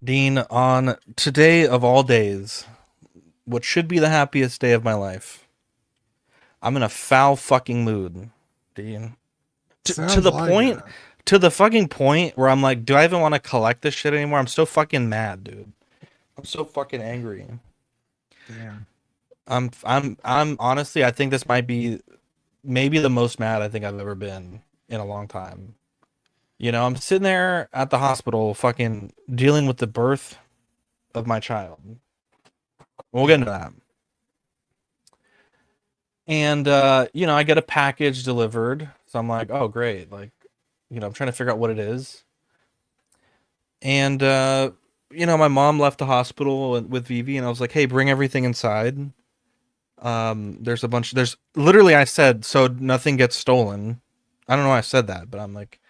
Dean, on today of all days, what should be the happiest day of my life, I'm in a foul fucking mood, Dean. To Sounds the like point, it. to the fucking point where I'm like, do I even want to collect this shit anymore? I'm so fucking mad, dude. I'm so fucking angry. Damn. I'm honestly, I think this might be maybe the most mad I think I've ever been in a long time. I'm sitting there at the hospital, fucking dealing with the birth of my child. We'll get Yeah. into that. And I get a package delivered. So I'm like, oh great. Like, I'm trying to figure out what it is. And my mom left the hospital with Vivi and I was like, hey, bring everything inside. There's literally I said so nothing gets stolen. I don't know why I said that, but I'm like,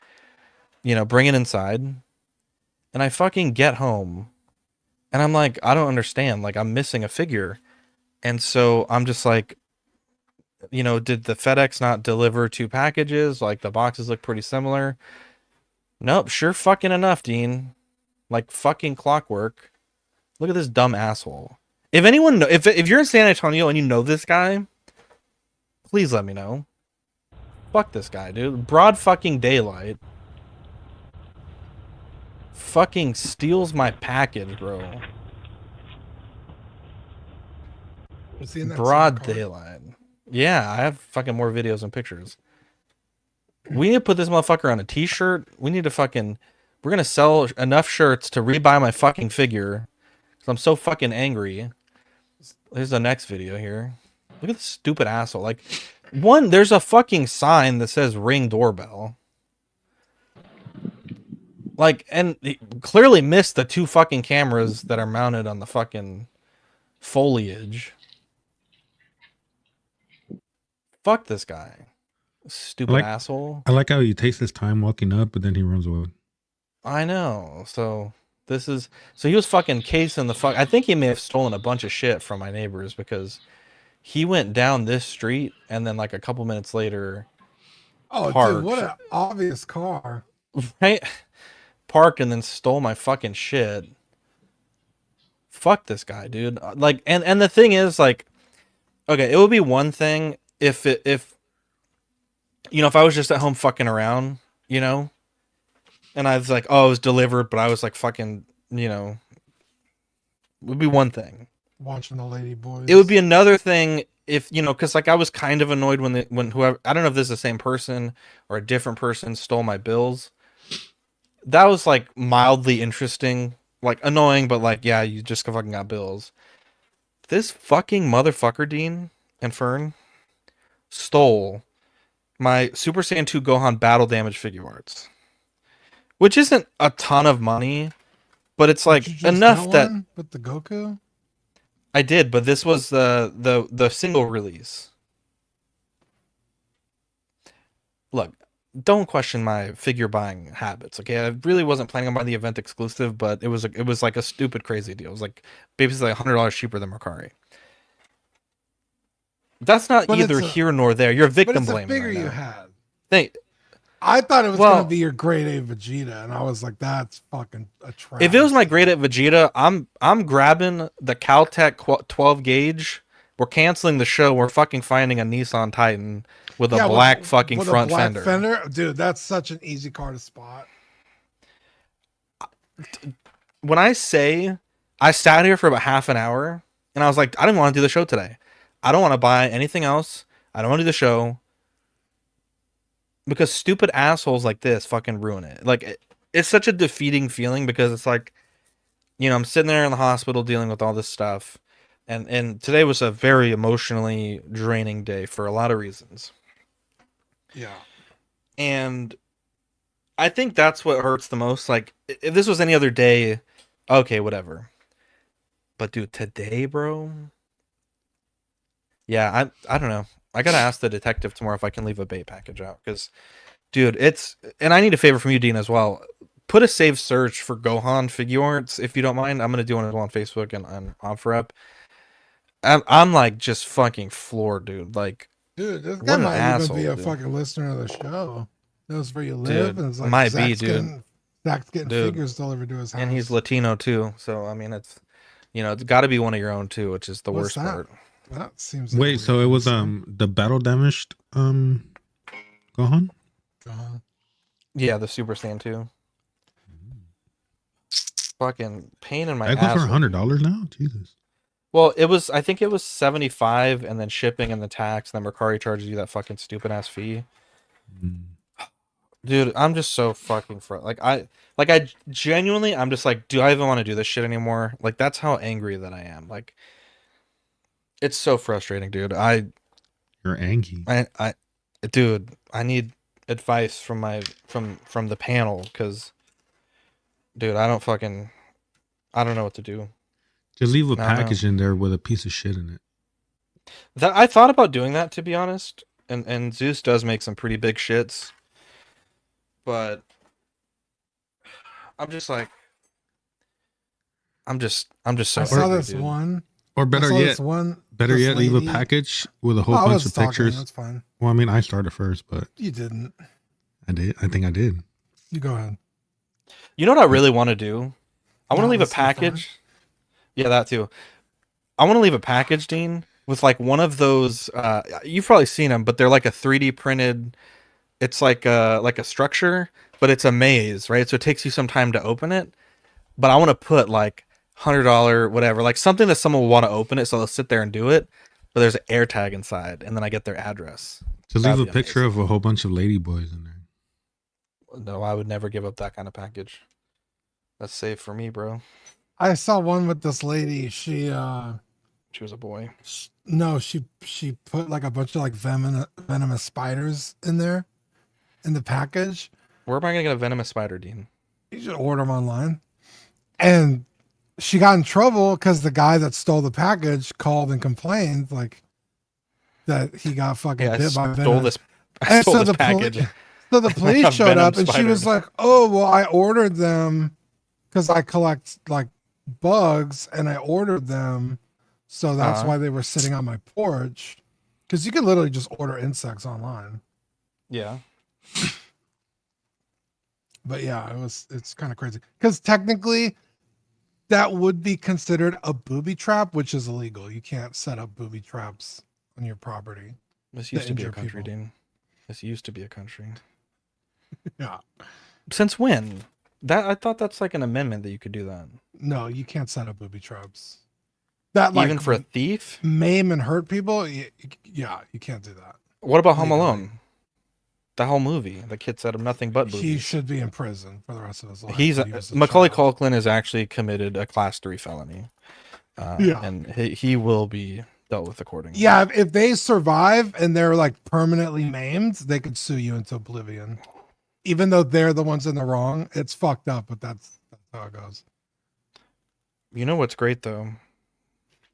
bring it inside. And I fucking get home and I'm like, I don't understand. Like I'm missing a figure. And so I'm just like, did the FedEx not deliver two packages? Like the boxes look pretty similar. Nope, sure fucking enough, Dean. Like fucking clockwork. Look at this dumb asshole. If anyone know, if you're in San Antonio and you know this guy, please let me know. Fuck this guy, dude. Broad fucking daylight. Fucking steals my package, bro. Was he in that same Broad car? daylight. Yeah, I have fucking more videos and pictures. We need to put this motherfucker on a t-shirt. We need to fucking... We're gonna sell enough shirts to rebuy my fucking figure. Cause I'm so fucking angry. There's the next video here. Look at this stupid asshole. Like, there's a fucking sign that says ring doorbell. Like, and he clearly missed the two fucking cameras that are mounted on the fucking foliage. Fuck this guy. I Stupid like asshole. I like how he takes his time walking up, but then he runs away. I know. So he was fucking casing the fuck. I think he may have stolen a bunch of shit from my neighbors because he went down this street and then like a couple minutes later Oh, dude, what parked. an obvious car. Right? Parked and then stole my fucking shit. Fuck this guy, dude. Like, and the thing is, like, okay, it would be one thing if if I was just at home fucking around, and I was like, oh, it was delivered, but I was like fucking, it would be one thing. Watching the lady It would be boys. another thing if because like I was kind of annoyed when whoever, I don't know if this is the same person or a different person, stole my bills. That was like mildly interesting, like annoying, but like yeah, you just fucking got bills. This fucking motherfucker, Dean and Fern, stole my Super Saiyan 2 Gohan battle damage figure arts, which isn't a ton of money, but it's Did like you just get enough that one with the Goku? I did. But this was the single release. Look, don't question my figure buying habits. Okay, I really wasn't planning on buying the event exclusive, but it was like a stupid crazy deal. It was like basically like $100 cheaper than Mercari. That's not But either it's a here nor there. You're but victim it's a blaming figure right you now. had. Think, I thought it was gonna well, be your grade A Vegeta, and I was like, that's fucking a if it was my grade travesty. at Vegeta, I'm grabbing the Caltech 12 gauge. We're canceling the show. We're fucking finding a Nissan Titan with a Yeah, black fucking with a front black fender. fender. Dude, that's such an easy car to spot. When I say I sat here for about half an hour and I was like, I didn't want to do the show today. I don't want to buy anything else. I don't want to do the show because stupid assholes like this fucking ruin it. Like it's such a defeating feeling because it's like, I'm sitting there in the hospital dealing with all this stuff. And today was a very emotionally draining day for a lot of reasons. Yeah. And I think that's what hurts the most. Like if this was any other day, okay, whatever. But dude, today, bro, yeah, I don't know. I gotta ask the detective tomorrow if I can leave a bait package out because, dude, and I need a favor from you, Dean, as well. Put a save search for Gohan figure arts if you don't mind. I'm gonna do one as well on Facebook and on OfferUp. I'm like just fucking floored, dude. Like, Dude, this guy what an might even be asshole, a dude. fucking listener of the show. Knows where you live, Dude, and it's like might be, Zach's dude. getting Zach's getting Dude. figures delivered to his house. And he's Latino too, so I mean, it's it's got to be one of your own too, which is the What's worst that? part. That seems like Wait, so it was the battle damaged Gohan? Yeah, the Super Saiyan 2. Fucking pain in my That goes ass. for $100 now? Jesus. Well, I think it was 75 and then shipping and the tax, and then Mercari charges you that fucking stupid ass fee. Dude, I'm just so fucking I genuinely, I'm just like, do I even want to do this shit anymore? Like, that's how angry that I am. Like, it's so frustrating, dude. You're angry. Dude, I need advice from from the panel, because, dude, I don't know what to do. Just leave a package in there with a piece of shit in it. I thought about doing that, to be honest, and Zeus does make some pretty big shits. But I'm just like, I'm just so. I saw angry, this dude. one. Or better yet, leave a lady. package with a whole bunch of pictures. That's fine. Well, I mean, I started first, but You didn't. I did. I think I did. You go ahead. You know what I really want to do? I want to leave a package. Yeah, that too. I want to leave a package, Dean, with like one of those. You've probably seen them, but they're like a 3D printed. It's like a structure, but it's a maze, right? So it takes you some time to open it. But I want to put like $100 whatever, like something that someone will want to open it, so they'll sit there and do it. But there's an air tag inside, and then I get their address. Just leave a picture of a whole bunch of ladyboys in there. No, I would never give up that kind of package. That's safe for me, bro. I saw one with this lady. She was a boy. No, she put like a bunch of like venomous spiders in there in the package. Where am I gonna get a venomous spider, Dean? You should order them online. And she got in trouble because the guy that stole the package called and complained like that he got fucking bit by venomous. I stole this package. So the police showed up and she was like, "Oh, well, I ordered them because I collect like bugs and I ordered them, so that's why they were sitting on my porch." Because you can literally just order insects online. Yeah. But yeah, it's kind of crazy because technically that would be considered a booby trap, which is illegal. You can't set up booby traps on your property. This used to be a country, Dean. This used to be a country. Yeah. Since when? I thought that's like an amendment that you could do that. No, you can't set up booby traps. That like even for a thief, maim and hurt people. Yeah, you can't do that. What about Home Alone? The whole movie, the kid said nothing but boobies. He should be in prison for the rest of his life. Macaulay Culkin has actually committed a class 3 felony. And he will be dealt with accordingly. Yeah, if they survive and they're like permanently maimed, they could sue you into oblivion. Even though they're the ones in the wrong, it's fucked up, but that's how it goes. You know what's great though?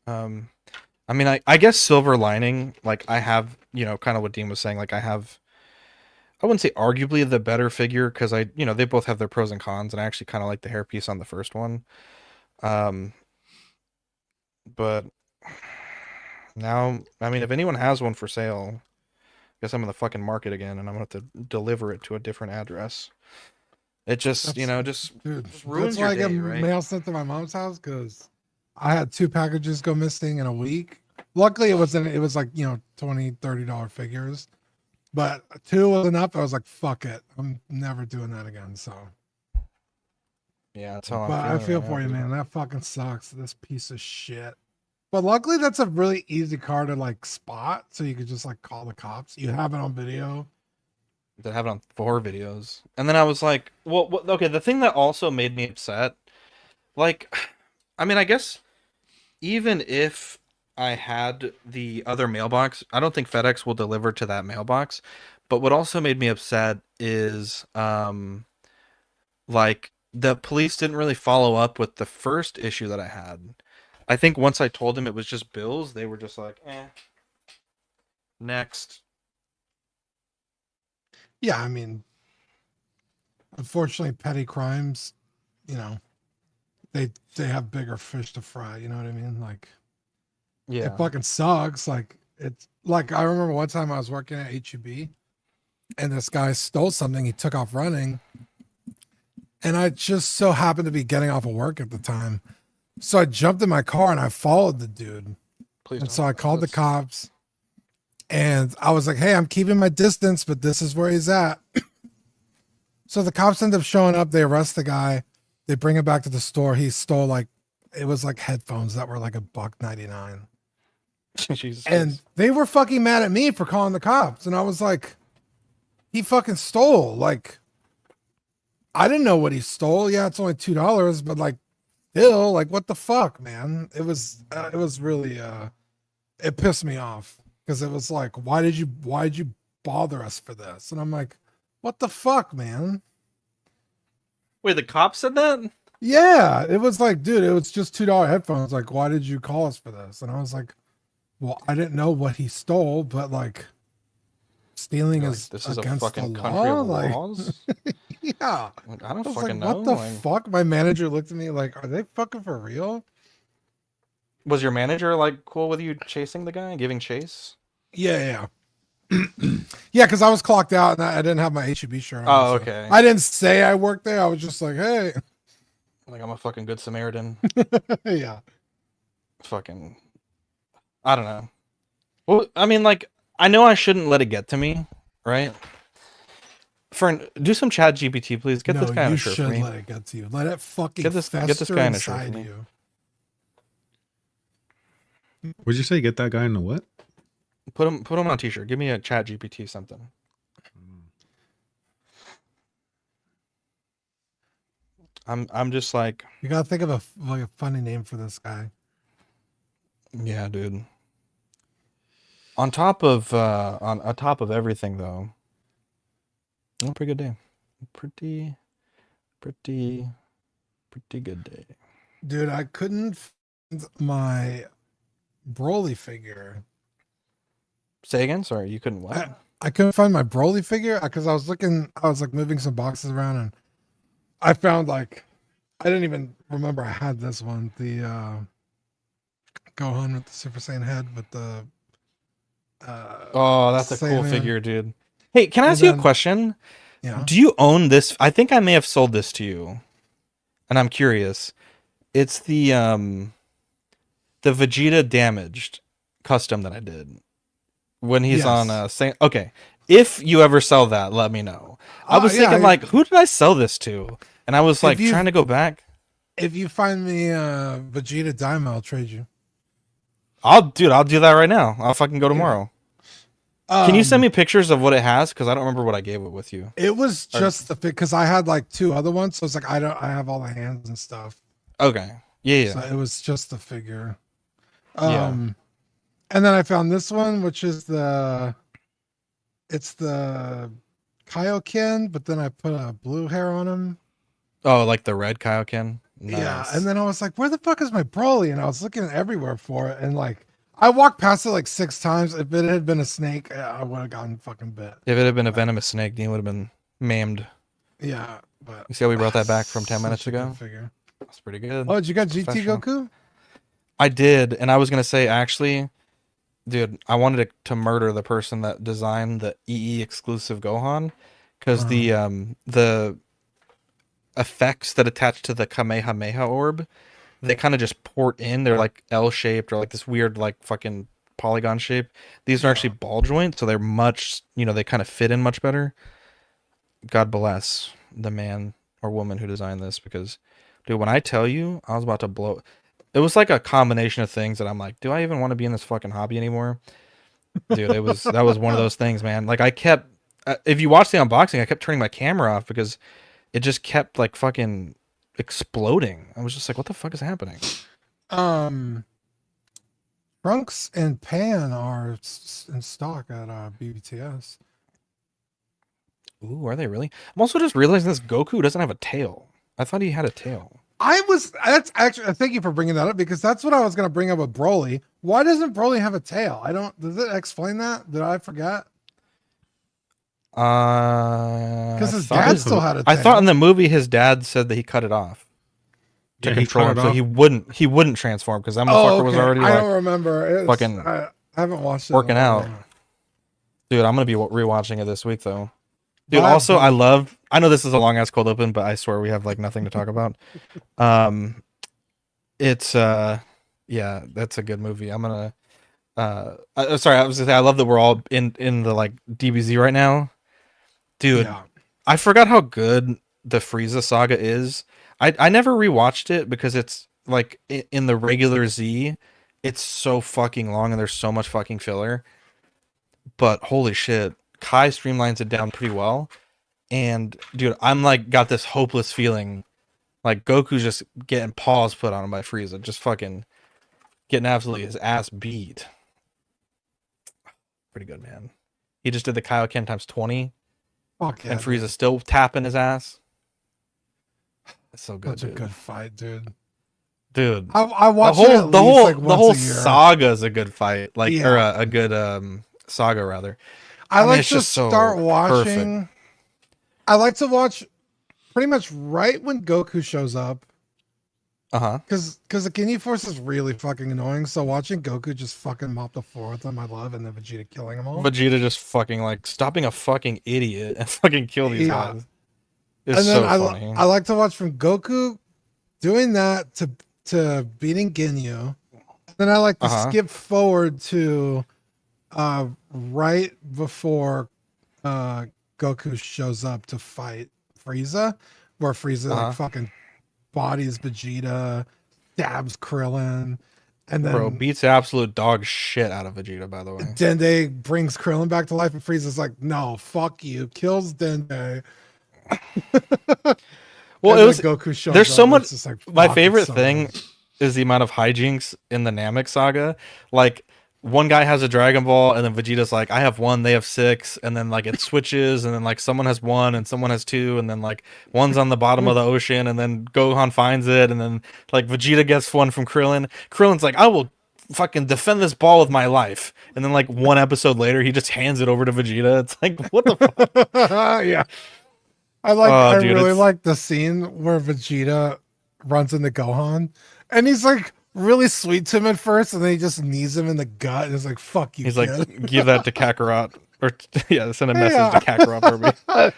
I mean, I guess silver lining, like I have, kind of what Dean was saying, like I wouldn't say arguably the better figure, because they both have their pros and cons, and I actually kind of like the hairpiece on the first one. But now, I mean, if anyone has one for sale, I guess I'm in the fucking market again, and I'm gonna have to deliver it to a different address. It just, just ruins your day, I get right? mail sent to my mom's house because I had 2 packages go missing in a week. Luckily, it was like $20-$30 figures. But 2 was enough. I was like, fuck it. I'm never doing that again. So, yeah, that's how I feel for you, man. That fucking sucks. This piece of shit. But luckily, that's a really easy car to like spot. So you could just like call the cops. You have it on video. They have it on 4 videos. And then I was like, well, okay, the thing that also made me upset, like, I mean, I guess even if I had the other mailbox, I don't think FedEx will deliver to that mailbox. But what also made me upset is like the police didn't really follow up with the first issue that I had. I think once I told them it was just bills, they were just like, next. Yeah, I mean, unfortunately, petty crimes, they have bigger fish to fry. You know what I mean? Like, yeah, it fucking sucks. Like, it's like I remember one time I was working at HEB, and this guy stole something. He took off running, And I just so happened to be getting off of work at the time. So I jumped in my car and I followed the dude. Please And don't so I do called the this. cops and I was like, hey, I'm keeping my distance, but this is where he's at. So the cops end up showing up. They arrest the guy. They bring him back to the store. He stole like, it was like headphones that were like $1.99. Jesus And Christ. they were fucking mad at me for calling the cops. And I was like, he fucking stole. Like, I didn't know what he stole. Yeah, it's only $2, but like, still, like, what the fuck, man? It was really, it pissed me off because it was like, why did you bother us for this? And I'm like, what the fuck, man? Wait, the cop said that? Yeah, it was like, dude, it was just $2 headphones. Like, why did you call us for this? And I was like, well, I didn't know what he stole, but like, stealing You're is like, this is a against fucking the country law. of Like, laws. yeah, Like, I don't I was fucking like, know. what the Like, fuck? My manager looked at me like, are they fucking for real? was your manager like cool with you chasing the guy, giving chase? Yeah. Yeah, because I was clocked out and I didn't have my HEB shirt on. Oh, so okay. I didn't say I worked there. I was just like, hey. Like, I'm a fucking good Samaritan. Yeah. Fucking, I don't know. Well, I mean, like, I know I shouldn't let it get to me, right? Do some Chat GPT, please. Get this guy in you a shirt for should me. let it get to you. Let it fucking Get this fester guy in a shirt inside for me. you. What'd you say? Get that guy in the what? Put him on a t-shirt. Give me a Chat GPT something. I'm just like, You gotta think of a funny name for this guy. yeah, dude. On top of everything though. Oh, pretty good day. Pretty good day. Dude, I couldn't find my Broly figure. Say again? Sorry, you couldn't what? I couldn't find my Broly figure because I was like moving some boxes around and I found like, I didn't even remember I had this one. The Gohan with the Super Saiyan head with the Oh, that's a cool Saiyan. figure, dude. Hey, can I ask you a question? Yeah. Do you own this? I think I may have sold this to you. And I'm curious. It's the Vegeta damaged custom that I did when he's on okay. If you ever sell that, let me know. I was thinking like, who did I sell this to? And I was like trying to go back. If you find me Vegeta Daima, I'll trade you. I'll do that right now. I'll fucking go tomorrow. Can you send me pictures of what it has? Because I don't remember what I gave it with you. It was just the fit because I had like 2 other ones, so it's like I have all the hands and stuff. Okay. Yeah. So it was just the figure. Yeah. And then I found this one, which is it's the Kaioken, but then I put a blue hair on him. Oh, like the red Kaioken? Nice. Yeah. And then I was like, where the fuck is my Broly? And I was looking everywhere for it. And like, I walked past it like 6 times. If it had been a snake, I would have gotten fucking bit. If it had been a venomous snake, Dean would have been maimed. Yeah. But You see how we brought that back from 10 minutes such a good ago? figure. That's pretty good. Oh, did you got GT Professional. Goku? I did, and I was gonna say actually, dude, I wanted to murder the person that designed the EE exclusive Gohan, because the effects that attach to the Kamehameha orb, they kind of just port in. They're like L shaped or like this weird like fucking polygon shape. These are actually ball joints, so they're much, they kind of fit in much better. God bless the man or woman who designed this, because dude, when I tell you, I was about to blow. It was like a combination of things that I'm like, do I even want to be in this fucking hobby anymore? Dude, that was one of those things, man. Like I kept, if you watch the unboxing, I kept turning my camera off because it just kept like fucking exploding. I was just like, what the fuck is happening? Trunks and Pan are in stock at BBTS. Ooh, are they really? I'm also just realizing this Goku doesn't have a tail. I thought he had a tail. That's actually, thank you for bringing that up, because that's what I was going to bring up with Broly. Why doesn't Broly have a tail? Does it explain that? Did I forget? Because his dad still had a tail. I thought in the movie his dad said that he cut it off to control him, so he wouldn't transform, because that motherfucker was already I don't remember. fucking I haven't watched it working out. Dude, I'm gonna be rewatching it this week though. Dude, also I love I know this is a long ass cold open, but I swear we have like nothing to talk about. It's yeah, that's a good movie. I'm gonna sorry, I was gonna say I love that we're all in the like DBZ right now. Dude, Yeah. I forgot how good the Frieza saga is. I never rewatched it because it's like in the regular Z, it's so fucking long and there's so much fucking filler. But holy shit, Kai streamlines it down pretty well. And dude, I'm like got this hopeless feeling like Goku's just getting paws put on him by Frieza, just fucking getting absolutely his ass beat. Pretty good, man. He just did the Kaioken times 20. Fuck yeah, And Frieza's dude. still tapping his ass. It's so good. Such a good fight, dude. Dude, I watch the whole year. saga is a good fight, like Yeah. or a good saga rather. I mean, like it's to just so start watching. perfect. I like to watch pretty much right when Goku shows up. Because the Ginyu Force is really fucking annoying. So watching Goku just fucking mop the floor with them, I love, and then Vegeta killing them all. Vegeta just fucking like stopping a fucking idiot and fucking kill these guys. It's and then so funny. I like to watch from Goku doing that to beating Ginyu. Then I like to skip forward to right before Goku shows up to fight Frieza, where Frieza like fucking bodies Vegeta, stabs Krillin, and then Bro beats absolute dog shit out of Vegeta, by the way. Dende brings Krillin back to life, and Frieza's like, no, fuck you, kills Dende. Well, and it was Goku shows there's up, so and much. it's just like, My fuck, favorite it's so thing good. is the amount of hijinks in the Namek saga. Like one guy has a Dragon Ball, and then Vegeta's like, I have one, they have 6, and then like it switches, and then like someone has 1 and someone has 2, and then like one's on the bottom of the ocean, and then Gohan finds it, and then like Vegeta gets 1 from Krillin. Krillin's like, I will fucking defend this ball with my life, and then like 1 episode later, he just hands it over to Vegeta. It's like, what the fuck? Yeah. I dude, really like the scene where Vegeta runs into Gohan, and he's like really sweet to him at first, and then he just knees him in the gut, and it's like, fuck you, He's kid. like, give that to Kakarot, or yeah, send a message to Kakarot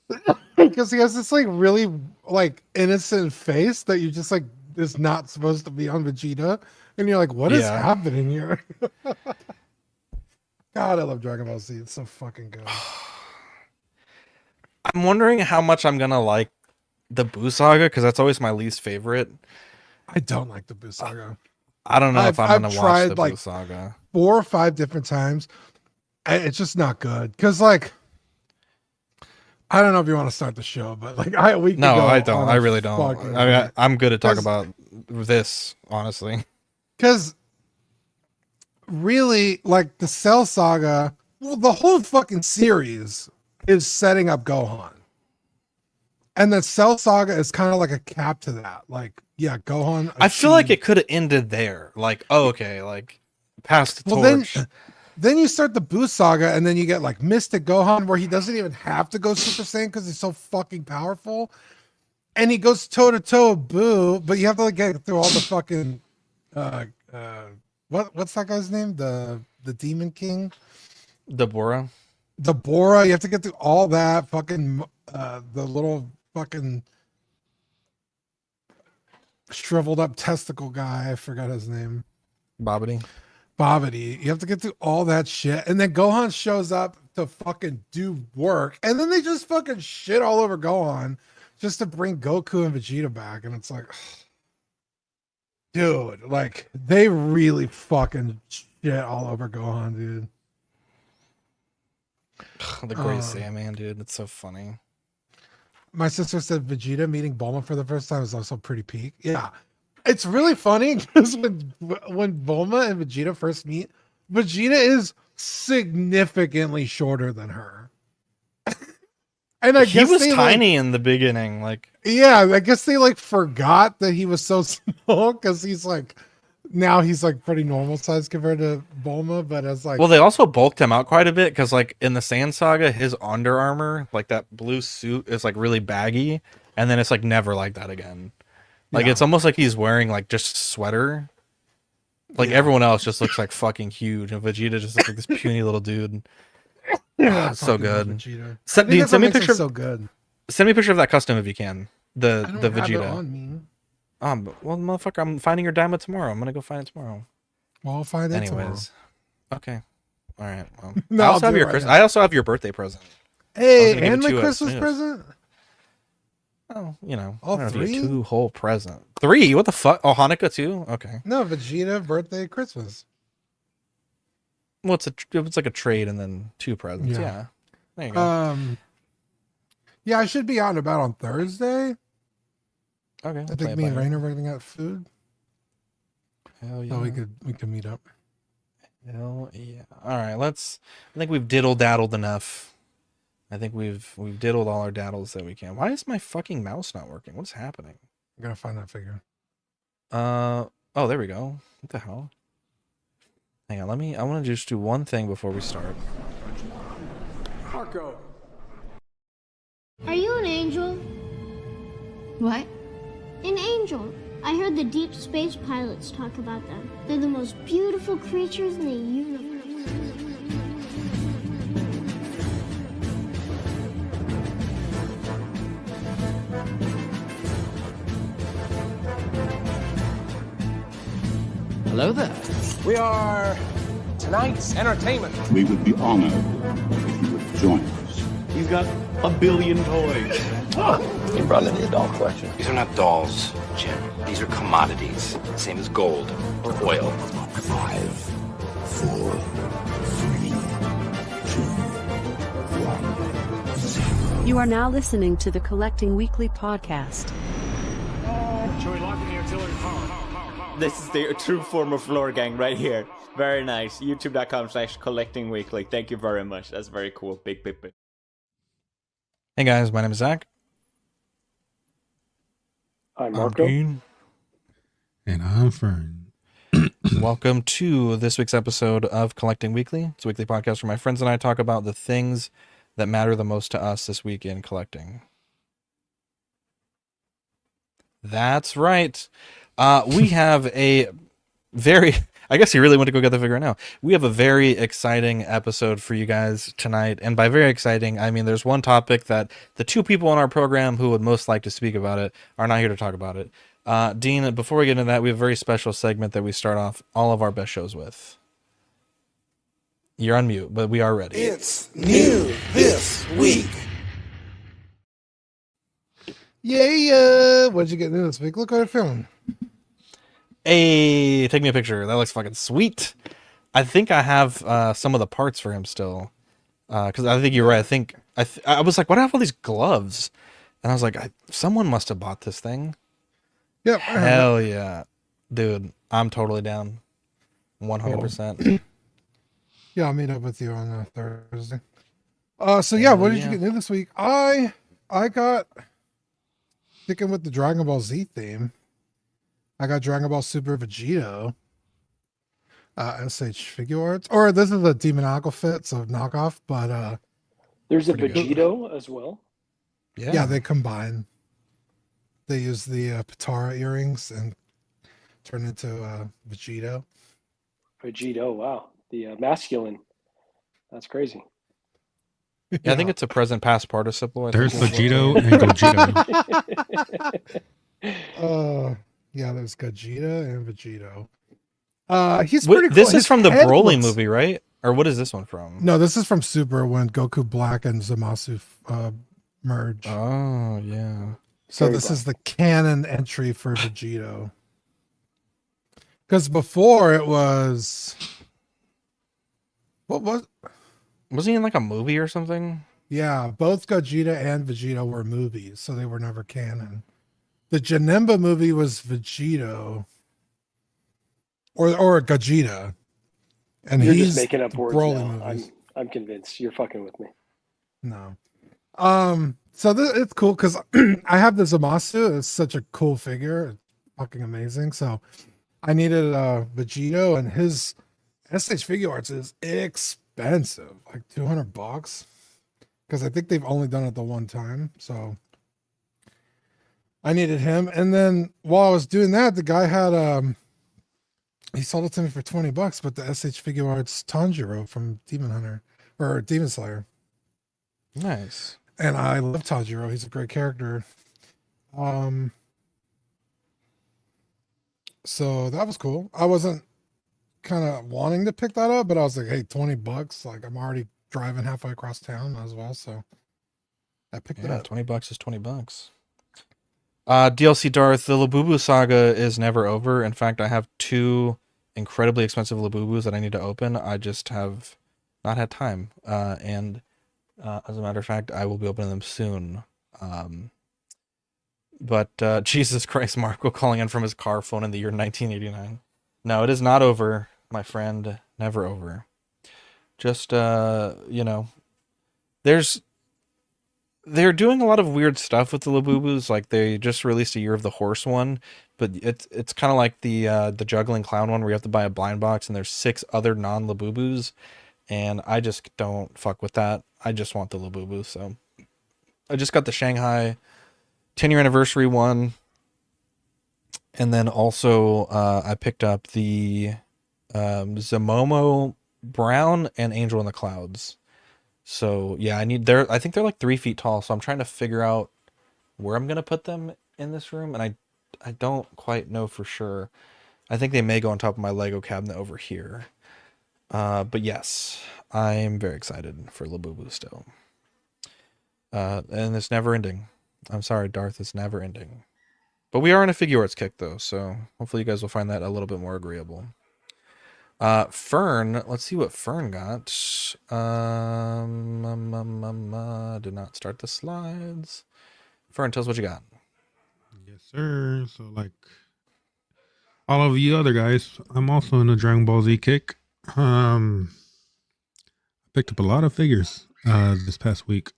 for me. Because he has this like really like innocent face that you just like is not supposed to be on Vegeta, and you're like, what is happening here? God, I love Dragon Ball Z. It's so fucking good. I'm wondering how much I'm gonna like the Buu saga, because that's always my least favorite. I don't like the Buu saga. I don't know if I'm gonna watch the like Buu saga 4 or 5 different times. It's just not good. Because like, I don't know if you want to start the show, but like I don't. I really don't. I mean, I'm good to talk about this, honestly. Because really, like the Cell saga, well, the whole fucking series is setting up Gohan. And the Cell saga is kind of like a cap to that. Like, yeah, Gohan. I feel like it could have ended there. Like, oh, okay, like past the torch. Then you start the Buu saga, and then you get like Mystic Gohan, where he doesn't even have to go Super Saiyan because he's so fucking powerful. And he goes toe to toe with Buu, but you have to like get through all the fucking what's that guy's name? The Demon King? Deborah. You have to get through all that fucking the little fucking shriveled up testicle guy. I forgot his name. Babidi. You have to get through all that shit. And then Gohan shows up to fucking do work. And then they just fucking shit all over Gohan just to bring Goku and Vegeta back. And it's like, dude, like they really fucking shit all over Gohan, dude. The Great Saiyaman, dude. It's so funny. My sister said Vegeta meeting Bulma for the first time is also pretty peak. Yeah. It's really funny because when Bulma and Vegeta first meet, Vegeta is significantly shorter than her. And I guess he was tiny in the beginning. Like, yeah, I guess they like forgot that he was so small because he's like, now he's like pretty normal size compared to Bulma, but as like, well, they also bulked him out quite a bit because like in the Saiyan saga, his Under Armour, like that blue suit, is like really baggy, and then it's like never like that again. Like it's almost like he's wearing like just sweater. Like everyone else just looks like fucking huge, and Vegeta just looks like this puny little dude. Yeah, so good. Vegeta. Send me a picture. So good. Send me a picture of that custom if you can. I The don't have it Vegeta. on me. Well, motherfucker, I'm finding your diamond tomorrow. I'm gonna go find it tomorrow. Well, I'll find it tomorrow. Anyways, okay, all right. Well, No, I also I'll have do your it right now. I also have your birthday present. Hey, gonna give and it my to you as Christmas soon as- present? Oh, you know, All I don't know if you get three? 2 whole present. 3? What the fuck? Oh, Hanukkah too? Okay. No, Vegeta, birthday, Christmas. Well, it's like a trade and then 2 presents. Yeah. Yeah. There you go. Yeah, I should be out and about on Thursday. Okay. I think me and Rainer are gonna get food, Hell yeah. so we could meet up. Hell yeah. All right, I think we've diddle-daddled enough. I think we've diddled all our daddles that we can. Why is my fucking mouse not working? What's happening? I'm gonna find that figure. Oh, there we go. What the hell? Hang on, I want to just do one thing before we start. Marco. Are you an angel? What? An angel. I heard the deep space pilots talk about them. They're the most beautiful creatures in the universe. Hello there. We are tonight's entertainment. We would be honored if you would join us. He's got a billion toys. You brought in the adult collection. These are not dolls, Jim. These are commodities. Same as gold or oil. 5, 4, 3, 2, 1, 0. You are now listening to the Collecting Weekly podcast. This is the true form of floor gang right here. Very nice. YouTube.com/collectingweekly. Thank you very much. That's very cool. Big. Hey guys, my name is Zach. I'm Marco. And I'm Fern. Welcome to this week's episode of Collecting Weekly. It's a weekly podcast where my friends and I talk about the things that matter the most to us this week in collecting. That's right. We have a very, I guess you really want to go get the figure now. We have a very exciting episode for you guys tonight. And by very exciting, I mean there's one topic that the 2 people on our program who would most like to speak about it are not here to talk about it. Dean, before we get into that, we have a very special segment that we start off all of our best shows with. You're on mute, but we are ready. It's new this week. Yeah, what'd you get into this week? Look what I found. Hey, take me a picture. That looks fucking sweet. I think I have some of the parts for him still. Because I think you're right. I was like, what do I have all these gloves? And I was like, someone must have bought this thing. Yep. Hell yeah. Dude, I'm totally down. 100%. Yeah, I'll meet up with you on Thursday. So yeah, what did you get into this week? I got, sticking with the Dragon Ball Z theme, I got Dragon Ball Super Vegito SH figure arts. Or this is a Demoniacal fit, so knockoff, but There's a Pretty Vegito as well. yeah, they combine. They use the Patara earrings and turn into Vegito. Vegito, wow. The masculine. That's crazy. Yeah, I think it's a present past participle. There's Vegito and Gogeta. Yeah, there's Gogeta and Vegito. He's pretty cool. This is His from the head Broly looks- movie, right? Or what is this one from? No, this is from Super when Goku Black and Zamasu merge. Oh, yeah. So Very this black. is the canon entry for Vegito. Because before it was, what was? Was he in like a movie or something? Yeah, both Gogeta and Vegito were movies, so they were never canon. The Janemba movie was Vegito, or Gogeta, and You're he's just making up the words Broly now. movies. I'm convinced. You're fucking with me. No. So it's cool because I have the Zamasu. It's such a cool figure. It's fucking amazing. So I needed Vegito, and his SH Figure Arts is expensive, like $200, because I think they've only done it the one time. So I needed him. And then while I was doing that, the guy had he sold it to me for $20, but the SH Figure Arts Tanjiro from Demon Hunter or Demon Slayer. Nice. And I love Tanjiro. He's a great character. So that was cool. I wasn't kind of wanting to pick that up, but I was like, hey, $20. Like, I'm already driving halfway across town as well. So I picked it up. $20 is $20. DLC Darth, the Labubu saga is never over. In fact, I have 2 incredibly expensive Labubus that I need to open. I just have not had time. And as a matter of fact, I will be opening them soon. But Jesus Christ, Marco calling in from his car phone in the year 1989. No, it is not over, my friend. Never over. Just, they're doing a lot of weird stuff with the Labubus. Like, they just released a Year of the Horse one, but it's kind of like the Juggling Clown one where you have to buy a blind box and there's 6 other non-Labubus, and I just don't fuck with that. I just want the Labubu, so I just got the Shanghai 10-year anniversary one, and then also I picked up the Zamomo Brown and Angel in the Clouds. So yeah, I think they're like 3 feet tall, so I'm trying to figure out where I'm gonna put them in this room, and I don't quite know for sure. I think they may go on top of my Lego cabinet over here. But yes, I'm very excited for Labubu still. And it's never ending. I'm sorry, Darth, it's never ending. But we are in a figure arts kick though, so hopefully you guys will find that a little bit more agreeable. Fern, let's see what Fern got. Did not start the slides. Fern, tell us what you got. Yes, sir. So, like all of you other guys, I'm also in a Dragon Ball Z kick. I picked up a lot of figures this past week.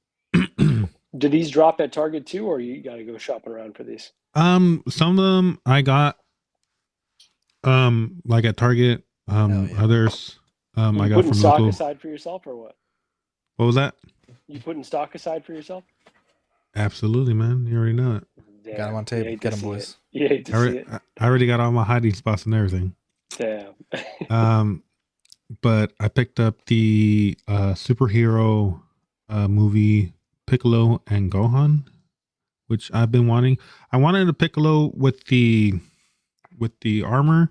Do these drop at Target too, or you got to go shopping around for these? Some of them I got like at Target. Others I got putting from stock local. aside for yourself, or what? What was that? You putting stock aside for yourself? Absolutely, man. You already know it. Damn, Got him on tape. Get him, boys. You hate to see it. I already got all my hiding spots and everything. Damn. But I picked up the superhero movie Piccolo and Gohan, which I've been wanting. I wanted a Piccolo with the armor.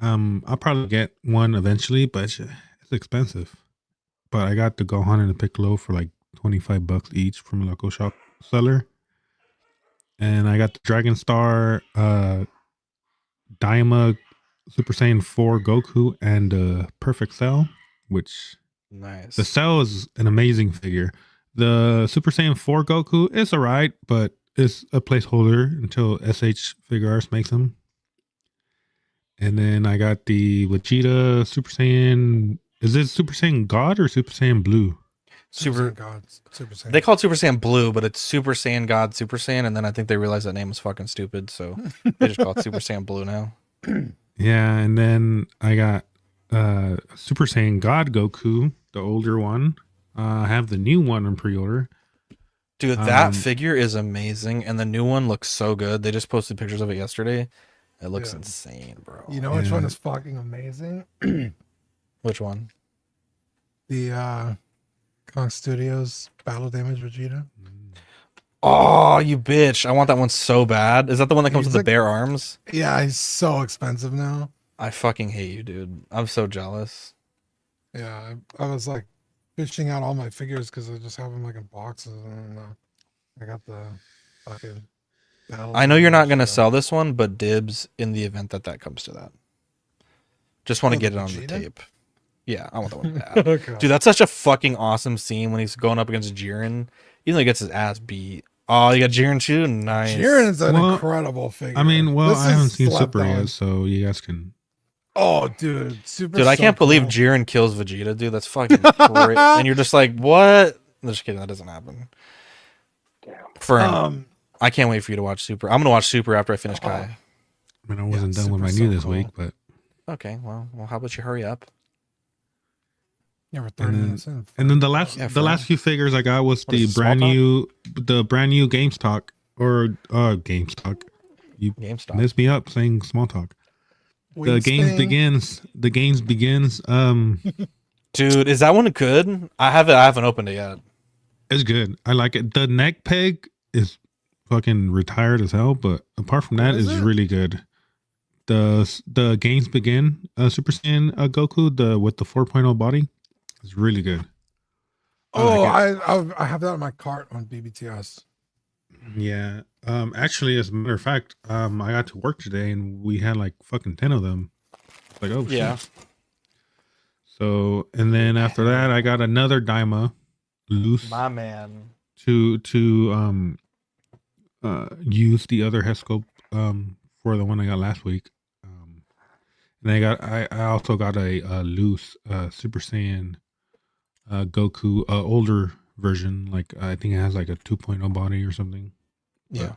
I'll probably get one eventually, but it's expensive. But I got the Gohan and the Piccolo for like $25 each from a local shop seller. And I got the Dragon Star Daima Super Saiyan 4 Goku and Perfect Cell, which nice. The Cell is an amazing figure. The Super Saiyan 4 Goku is alright, but it's a placeholder until SH Figure Arts makes them. And then I got the Vegeta Super Saiyan. Is it Super Saiyan God or Super Saiyan Blue? Super Saiyan God. Super Saiyan. They call it Super Saiyan Blue, but it's Super Saiyan God Super Saiyan, and then I think they realized that name was fucking stupid, so they just call it Super Saiyan Blue now. Yeah, and then I got Super Saiyan God Goku, the older one. I have the new one in pre-order. Dude, that figure is amazing, and the new one looks so good. They just posted pictures of it yesterday. It looks insane, bro. You know which one is fucking amazing? Which one? The Kong Studios Battle Damage Vegeta. Oh, you bitch. I want that one so bad. Is that the one that comes with the bare arms? Yeah, he's so expensive now. I fucking hate you, dude. I'm so jealous. Yeah, I was like fishing out all my figures because I just have them like in boxes, and I got the fucking Battle I know you're not going to Vegeta. sell this one, but dibs in the event that comes to that. Just want to get it on the tape. Yeah, I want that one bad. Okay. Dude, that's such a fucking awesome scene when he's going up against Jiren. Even though he gets his ass beat. Oh, you got Jiren too? Nice. Jiren is an incredible figure. I mean, well, This I haven't is seen slept Super on. yet, so you guys can. Oh, dude. Super. Dude, I can't believe cool. Jiren kills Vegeta, dude. That's fucking great. And you're just like, what? No, just kidding. That doesn't happen. Damn. Fern, I can't wait for you to watch Super. I'm going to watch Super after I finish Kai. I mean, I wasn't done with my Super's new so this cool. week, but. Okay, well, how about you hurry up? Yeah, we're 30 minutes in. And then the last few figures I got was the brand new GameStop or GameStop. You GameStop. messed me up saying small talk. The games begins. The games begins. Dude, is that one good? I haven't opened it yet. It's good. I like it. The neck peg is fucking retired as hell, but apart from that, it's really good. The games begin Super Saiyan Goku with the 4.0 body is really good. I have that in my cart on BBTS. Yeah. Actually, as a matter of fact, I got to work today and we had like fucking 10 of them. Like, oh Yeah. shit. So, and then after that, I got another Daima loose. My man. To use the other head sculpt for the one I got last week. And I also got a loose Super Saiyan Goku older version. Like I think it has like a 2.0 body or something. Yeah.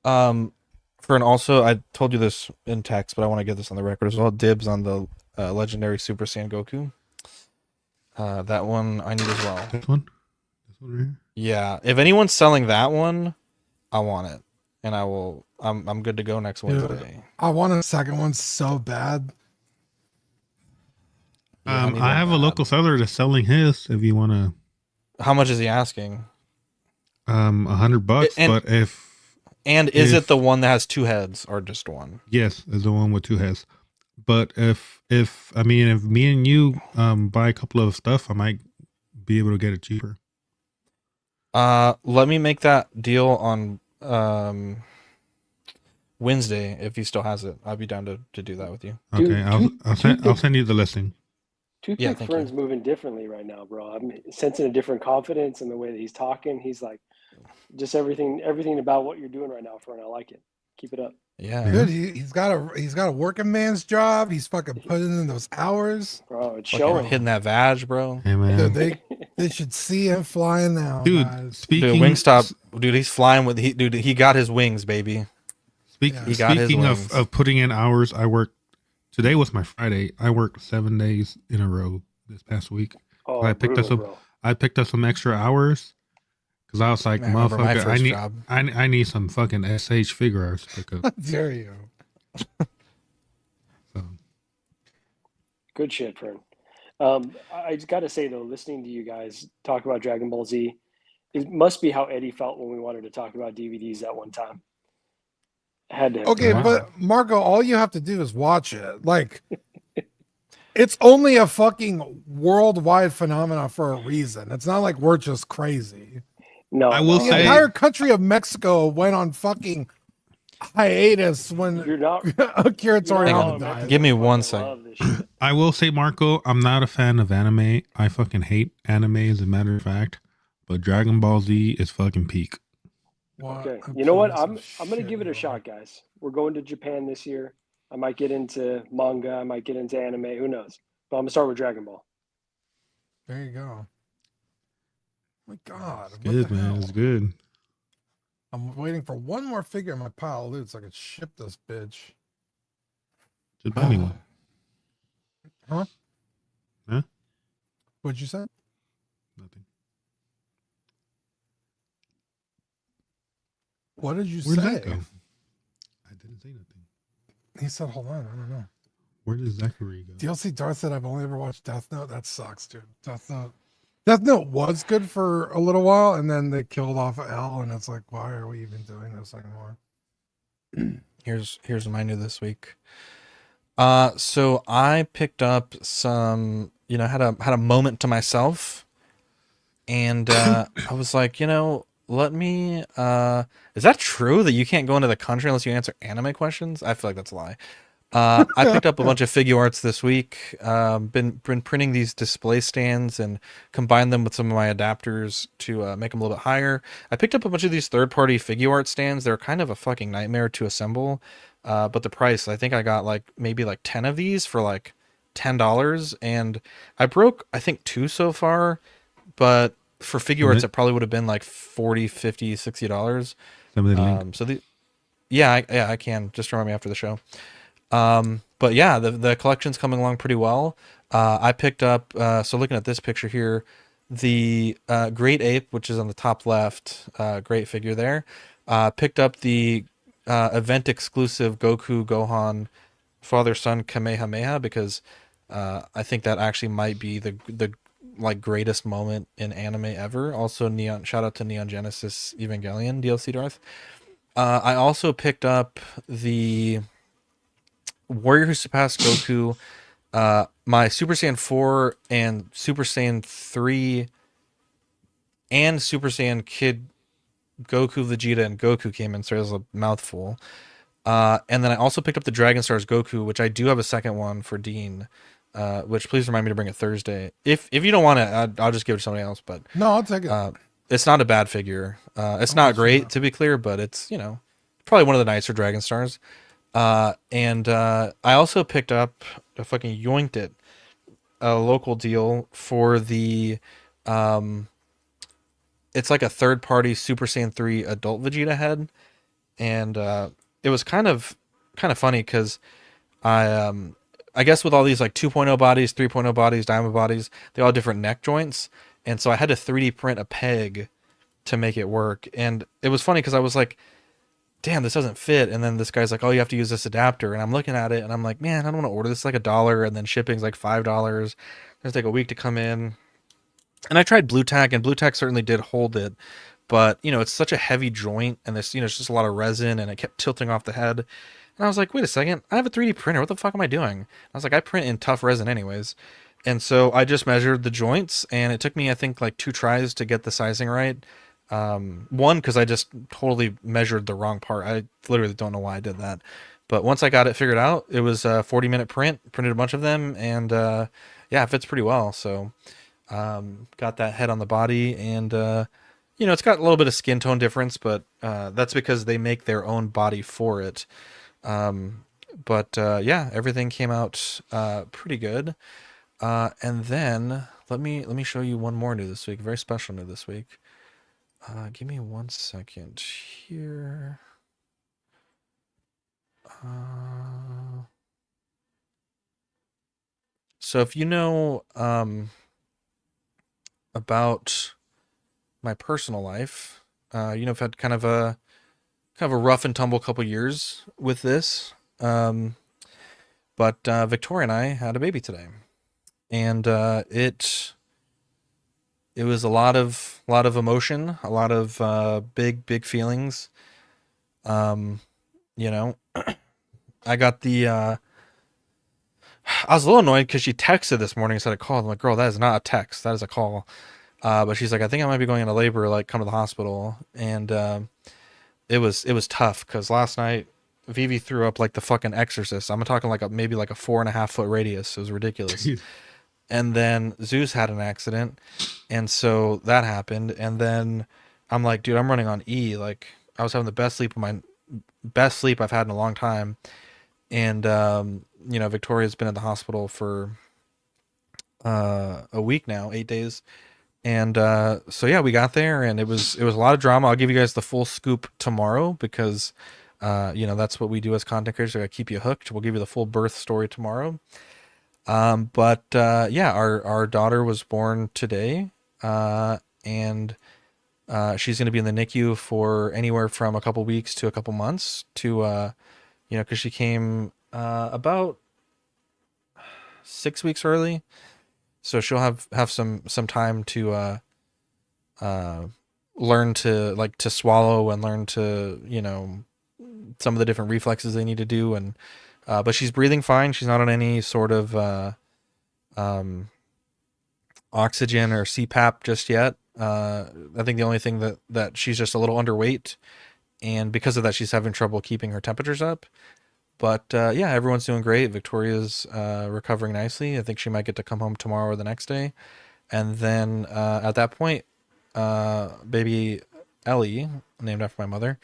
And also, I told you this in text, but I want to get this on the record as well. Dibs on the legendary Super Saiyan Goku. That one I need as well. This one right here? Yeah. If anyone's selling that one, I want it, and I will. I'm good to go next Wednesday. I want a second one so bad. Yeah, I have a local seller that's selling his. If you want to, how much is he asking? $100. Is it the one that has two heads or just one? Yes, it's the one with two heads. But if me and you buy a couple of stuff, I might be able to get it cheaper. Let me make that deal on Wednesday if he still has it. I'll be down to do that with you. Okay, I'll send you the listing. Toothpick Fern's moving differently right now, bro. I'm sensing a different confidence in the way that he's talking. He's like, just everything about what you're doing right now, Fern. I like it. Keep it up. Yeah, good. He's got a working man's job. He's fucking putting in those hours, bro. It's showing. Hitting that vag, bro. Hey man, dude, they should see him flying now, dude. guys. Speaking, Wingstop, dude, he's flying with he got his wings, baby. Speaking of putting in hours, today was my Friday. I worked 7 days in a row this past week. Oh, I picked up some extra hours because I was like, motherfucker, I need some fucking SH figure arts to pick up. How dare you? So. Good shit, Fern. I just got to say though, listening to you guys talk about Dragon Ball Z, it must be how Eddie felt when we wanted to talk about DVDs at one time. But Marco, all you have to do is watch it. Like, it's only a fucking worldwide phenomenon for a reason. It's not like we're just crazy. No, I will the say entire country of Mexico went on fucking hiatus when Akira Toriyama died. Give me 1 second. I will say, Marco, I'm not a fan of anime. I fucking hate anime, as a matter of fact. But Dragon Ball Z is fucking peak. Okay, you know what? I'm gonna give it a shot, guys. We're going to Japan this year. I might get into manga. I might get into anime. Who knows? But I'm gonna start with Dragon Ball. There you go. Oh my God, it's good, man. It's good. I'm waiting for one more figure in my pile of loot so I can ship this bitch. Just buy me one. Huh? Huh? What'd you say? Nothing. What did you Where'd say? that go? I didn't say nothing. He said, hold on, I don't know. Where did Zachary go? DLC Darth said, I've only ever watched Death Note. That sucks, dude. Death Note was good for a little while, and then they killed off L, and it's like, why are we even doing this anymore? Here's my new this week. So I picked up some, had a moment to myself, and I was like, let me is that true that you can't go into the country unless you answer anime questions? I feel like that's a lie. I picked up a bunch of figure arts this week. Been printing these display stands and combined them with some of my adapters to make them a little bit higher. I picked up a bunch of these third-party figure art stands. They're kind of a fucking nightmare to assemble, but the price, I think I got maybe 10 of these for $10, and I broke I think 2 so far, but for figure arts, it probably would have been $40, $50, $60. So I can just remind me after the show. But yeah, the collection's coming along pretty well. I picked up, so looking at this picture here, the Great Ape, which is on the top left, great figure there. Picked up the event exclusive Goku Gohan father son Kamehameha because I think that actually might be the like greatest moment in anime ever. Also, shout out to Neon Genesis Evangelion DLC Darth. I also picked up the Warrior Who Surpassed Goku, my Super Saiyan 4 and Super Saiyan 3 and Super Saiyan Kid Goku, Vegeta, and Goku came in, so it was a mouthful. And then I also picked up the Dragon Stars Goku, which I do have a second one for Dean. Which please remind me to bring it Thursday. If you don't want it, I'll just give it to somebody else. But no, I'll take it. It's not a bad figure. It's not great to be clear, but it's probably one of the nicer Dragon Stars. And I also picked up, I fucking yoinked it, a local deal for the it's like a third party Super Saiyan 3 adult Vegeta head, and it was kind of funny because I guess with all these like 2.0 bodies, 3.0 bodies, diamond bodies, they all have different neck joints. And so I had to 3D print a peg to make it work. And it was funny because I was like, damn, this doesn't fit. And then this guy's like, oh, you have to use this adapter. And I'm looking at it and I'm like, man, I don't want to order this. It's like $1. And then shipping's like $5. It's going to take a week to come in. And I tried Blue Tack, and Blue Tack certainly did hold it. But, it's such a heavy joint, and there's, it's just a lot of resin, and it kept tilting off the head. And I was like, wait a second, I have a 3D printer. What the fuck am I doing? I was like, I print in tough resin anyways. And so I just measured the joints, and it took me, I think, like 2 tries to get the sizing right. One, because I just totally measured the wrong part. I literally don't know why I did that. But once I got it figured out, it was a 40-minute print, printed a bunch of them, and yeah, it fits pretty well. So got that head on the body, and it's got a little bit of skin tone difference, but that's because they make their own body for it. But yeah, everything came out pretty good. And then let me show you one more new this week, very special new this week. Give me 1 second here. So if you know about my personal life, I've had kind of a rough and tumble couple years with this. But Victoria and I had a baby today, and it was a lot of emotion, a lot of big feelings. I got the I was a little annoyed because she texted this morning instead of called. I'm like, girl, that is not a text, that is a call. But she's like, I think I might be going into labor, like come to the hospital. And it was tough because last night Vivi threw up like the fucking Exorcist. I'm talking like maybe like a 4.5 foot radius. It was ridiculous. And then Zeus had an accident, and so that happened. And then I'm like, dude, I'm running on E. Like, I was having the best sleep I've had in a long time. And Victoria's been at the hospital for a week now, 8 days. And so yeah, we got there, and it was a lot of drama. I'll give you guys the full scoop tomorrow because that's what we do as content creators. I keep you hooked. We'll give you the full birth story tomorrow. But yeah, our daughter was born today, and she's going to be in the NICU for anywhere from a couple weeks to a couple months to because she came about 6 weeks early. So she'll have some time to learn to swallow and learn to some of the different reflexes they need to do. And but she's breathing fine. She's not on any sort of oxygen or CPAP just yet. I think the only thing that she's just a little underweight, and because of that she's having trouble keeping her temperatures up. But yeah, everyone's doing great. Victoria's recovering nicely. I think she might get to come home tomorrow or the next day. And then at that point, baby Ellie, named after my mother,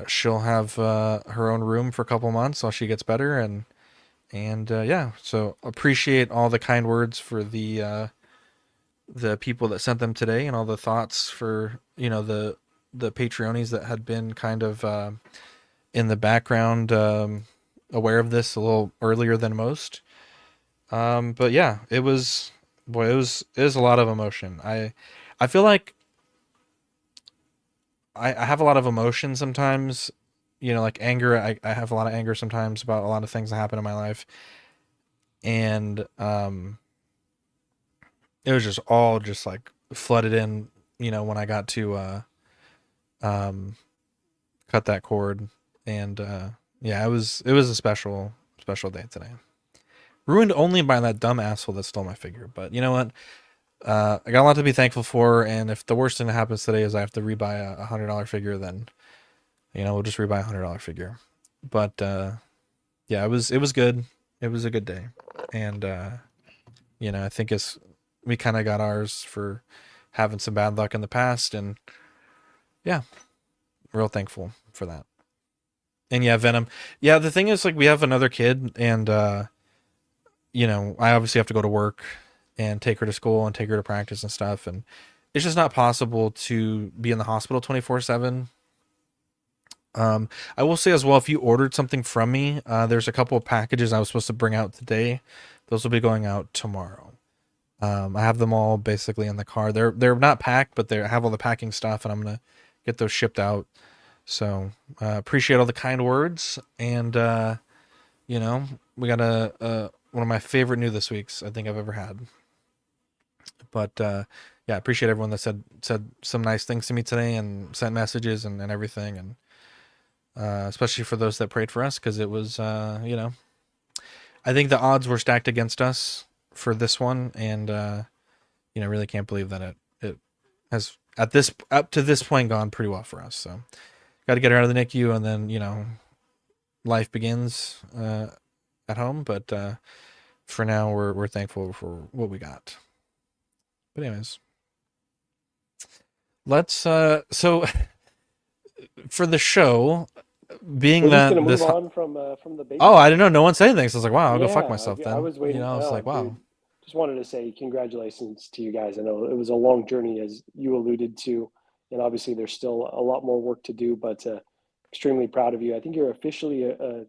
she'll have her own room for a couple months while she gets better. And yeah, so appreciate all the kind words for the people that sent them today, and all the thoughts for the Patreonies that had been kind of in the background, aware of this a little earlier than most. But yeah, it was a lot of emotion. I feel like I have a lot of emotion sometimes, like anger. I have a lot of anger sometimes about a lot of things that happen in my life. And it was just all just like flooded in, when I got to cut that cord. And yeah, it was a special day today. Ruined only by that dumb asshole that stole my figure. But you know what? I got a lot to be thankful for, and if the worst thing that happens today is I have to rebuy a $100 figure, then we'll just rebuy a $100 figure. But yeah, it was good. It was a good day, and I think we kind of got ours for having some bad luck in the past, and yeah, real thankful for that. And yeah, Venom. Yeah, the thing is, like, we have another kid, and I obviously have to go to work and take her to school and take her to practice and stuff, and it's just not possible to be in the hospital 24/7. I will say as well, if you ordered something from me, there's a couple of packages I was supposed to bring out today. Those will be going out tomorrow. I have them all basically in the car. They're not packed, but they have all the packing stuff, and I'm gonna get those shipped out. So appreciate all the kind words, and we got one of my favorite new this weeks I think I've ever had. But yeah, appreciate everyone that said some nice things to me today and sent messages and everything, and especially for those that prayed for us, because it was I think the odds were stacked against us for this one, and really can't believe that it has up to this point gone pretty well for us. So got to get her out of the NICU, and then life begins at home. But for now, we're thankful for what we got. But anyways, let's so for the show, being that move this on from the baby. Oh, I didn't know. No one said anything. So I was like, wow, I'll go fuck myself then. I was waiting. I was like, wow. Dude, just wanted to say congratulations to you guys. I know it was a long journey, as you alluded to, and obviously there's still a lot more work to do, but extremely proud of you. I think you're officially a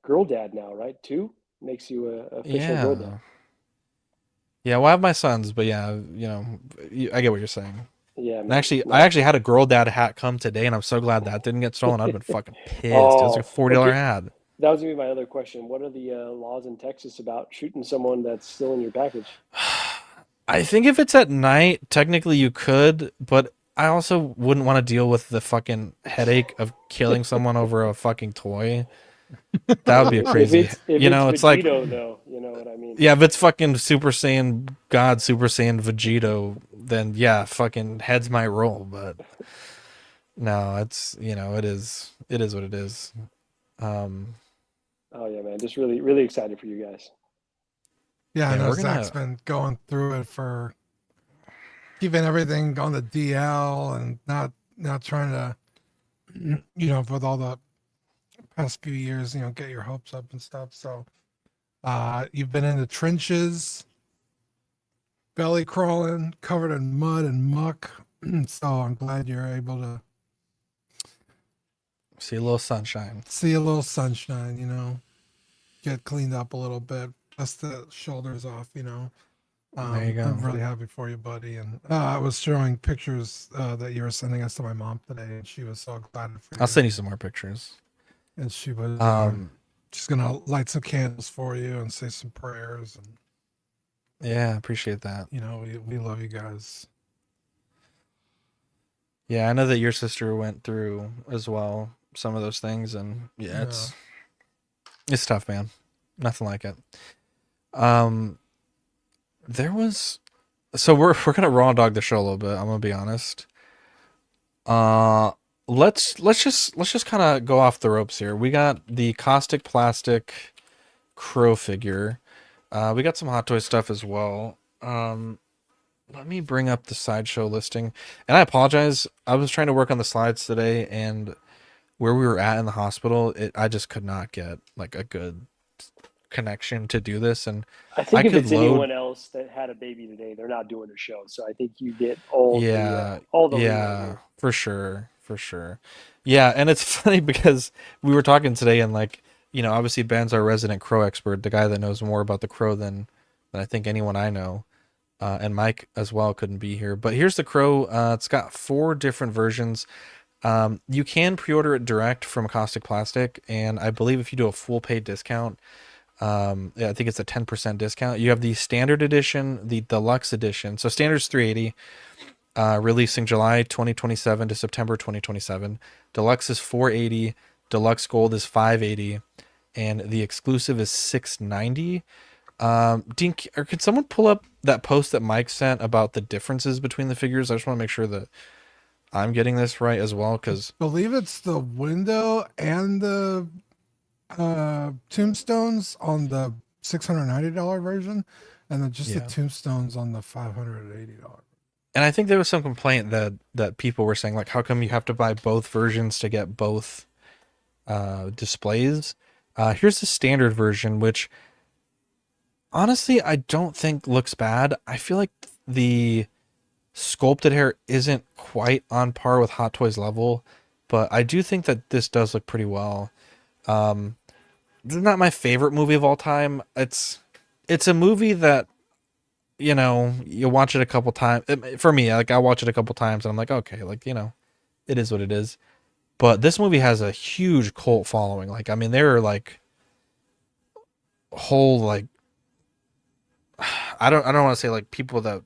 girl dad now, right? 2 makes you a official girl dad. Yeah, well, I have my sons, but yeah, I get what you're saying. Yeah. And I actually had a girl dad hat come today, and I'm so glad that didn't get stolen. I'd been fucking pissed. It was like a $40 hat. That was gonna be my other question. What are the laws in Texas about shooting someone that's still in your package? I think if it's at night, technically you could, but I also wouldn't want to deal with the fucking headache of killing someone over a fucking toy. That would be a crazy. If it's like, though, you know what I mean? Yeah, if it's fucking Super Saiyan God, Super Saiyan Vegito, then yeah, fucking heads might roll. But no, it's it is what it is. Oh yeah, man, just really, really excited for you guys. Yeah, I know Zach's been going through it for keeping everything on the DL and not trying to, with all the past few years, get your hopes up and stuff. So you've been in the trenches, belly crawling, covered in mud and muck. So I'm glad you're able to see a little sunshine. Get cleaned up a little bit, dust the shoulders off, There you go. I'm really happy for you, buddy. And I was showing pictures that you were sending us to my mom today, and she was so excited for you. I'll send you some more pictures. And she was she's gonna light some candles for you and say some prayers. And yeah, appreciate that. We love you guys. Yeah, I know that your sister went through as well some of those things, and yeah. It's tough, man. Nothing like it. There was, so we're gonna raw dog the show a little bit. I'm gonna be honest. Let's just kind of go off the ropes here. We got the Kaustic Plastik Crow figure. We got some Hot Toy stuff as well. Let me bring up the sideshow listing. And I apologize. I was trying to work on the slides today, and where we were at in the hospital, I just could not get like a good connection to do this. And I think if it's anyone else that had a baby today, they're not doing a show. So I think you get all the for sure. Yeah, and it's funny because we were talking today, and like, obviously Ben's our resident crow expert, the guy that knows more about the crow than I think anyone I know. And Mike as well couldn't be here. But here's the crow. It's got 4 different versions. You can pre-order it direct from Kaustic Plastik, and I believe if you do a full paid discount, Yeah, I think it's a 10% discount. You have the standard edition, the deluxe edition. So standard's $380, releasing July 2027 to September 2027. Deluxe is $480. Deluxe Gold is $580, and the exclusive is $690. Dean, or could someone pull up that post that Mike sent about the differences between the figures? I just want to make sure that I'm getting this right as well, because I believe it's the window and the tombstones on the $690 version, and then just the tombstones on the $580. And I think there was some complaint that people were saying, like, how come you have to buy both versions to get both displays? Here's the standard version, which honestly I don't think looks bad. I feel like the sculpted hair isn't quite on par with Hot Toys level, but I do think that this does look pretty well. It's not my favorite movie of all time. It's a movie that, you know, you watch it a couple times. For me, like, I watch it a couple times and I'm like, okay, like, you know, it is what it is. But this movie has a huge cult following. Like, I mean, there are like whole, like, I don't want to say like people that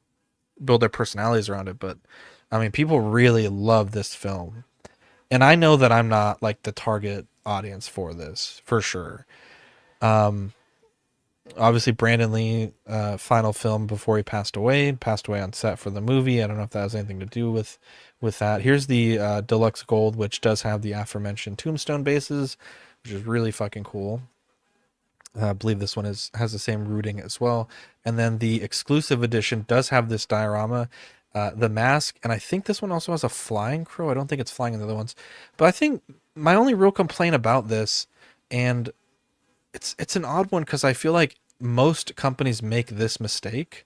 build their personalities around it, but I mean, people really love this film. And I know that I'm not like the target audience for this, for sure. Obviously Brandon Lee, final film before he passed away on set for the movie. I don't know if that has anything to do with that. Here's the deluxe gold, which does have the aforementioned tombstone bases, which is really fucking cool. I believe this one has the same routing as well. And then the exclusive edition does have this diorama, the mask, and I think this one also has a flying crow. I don't think it's flying in the other ones. But I think my only real complaint about this, and it's an odd one because I feel like most companies make this mistake.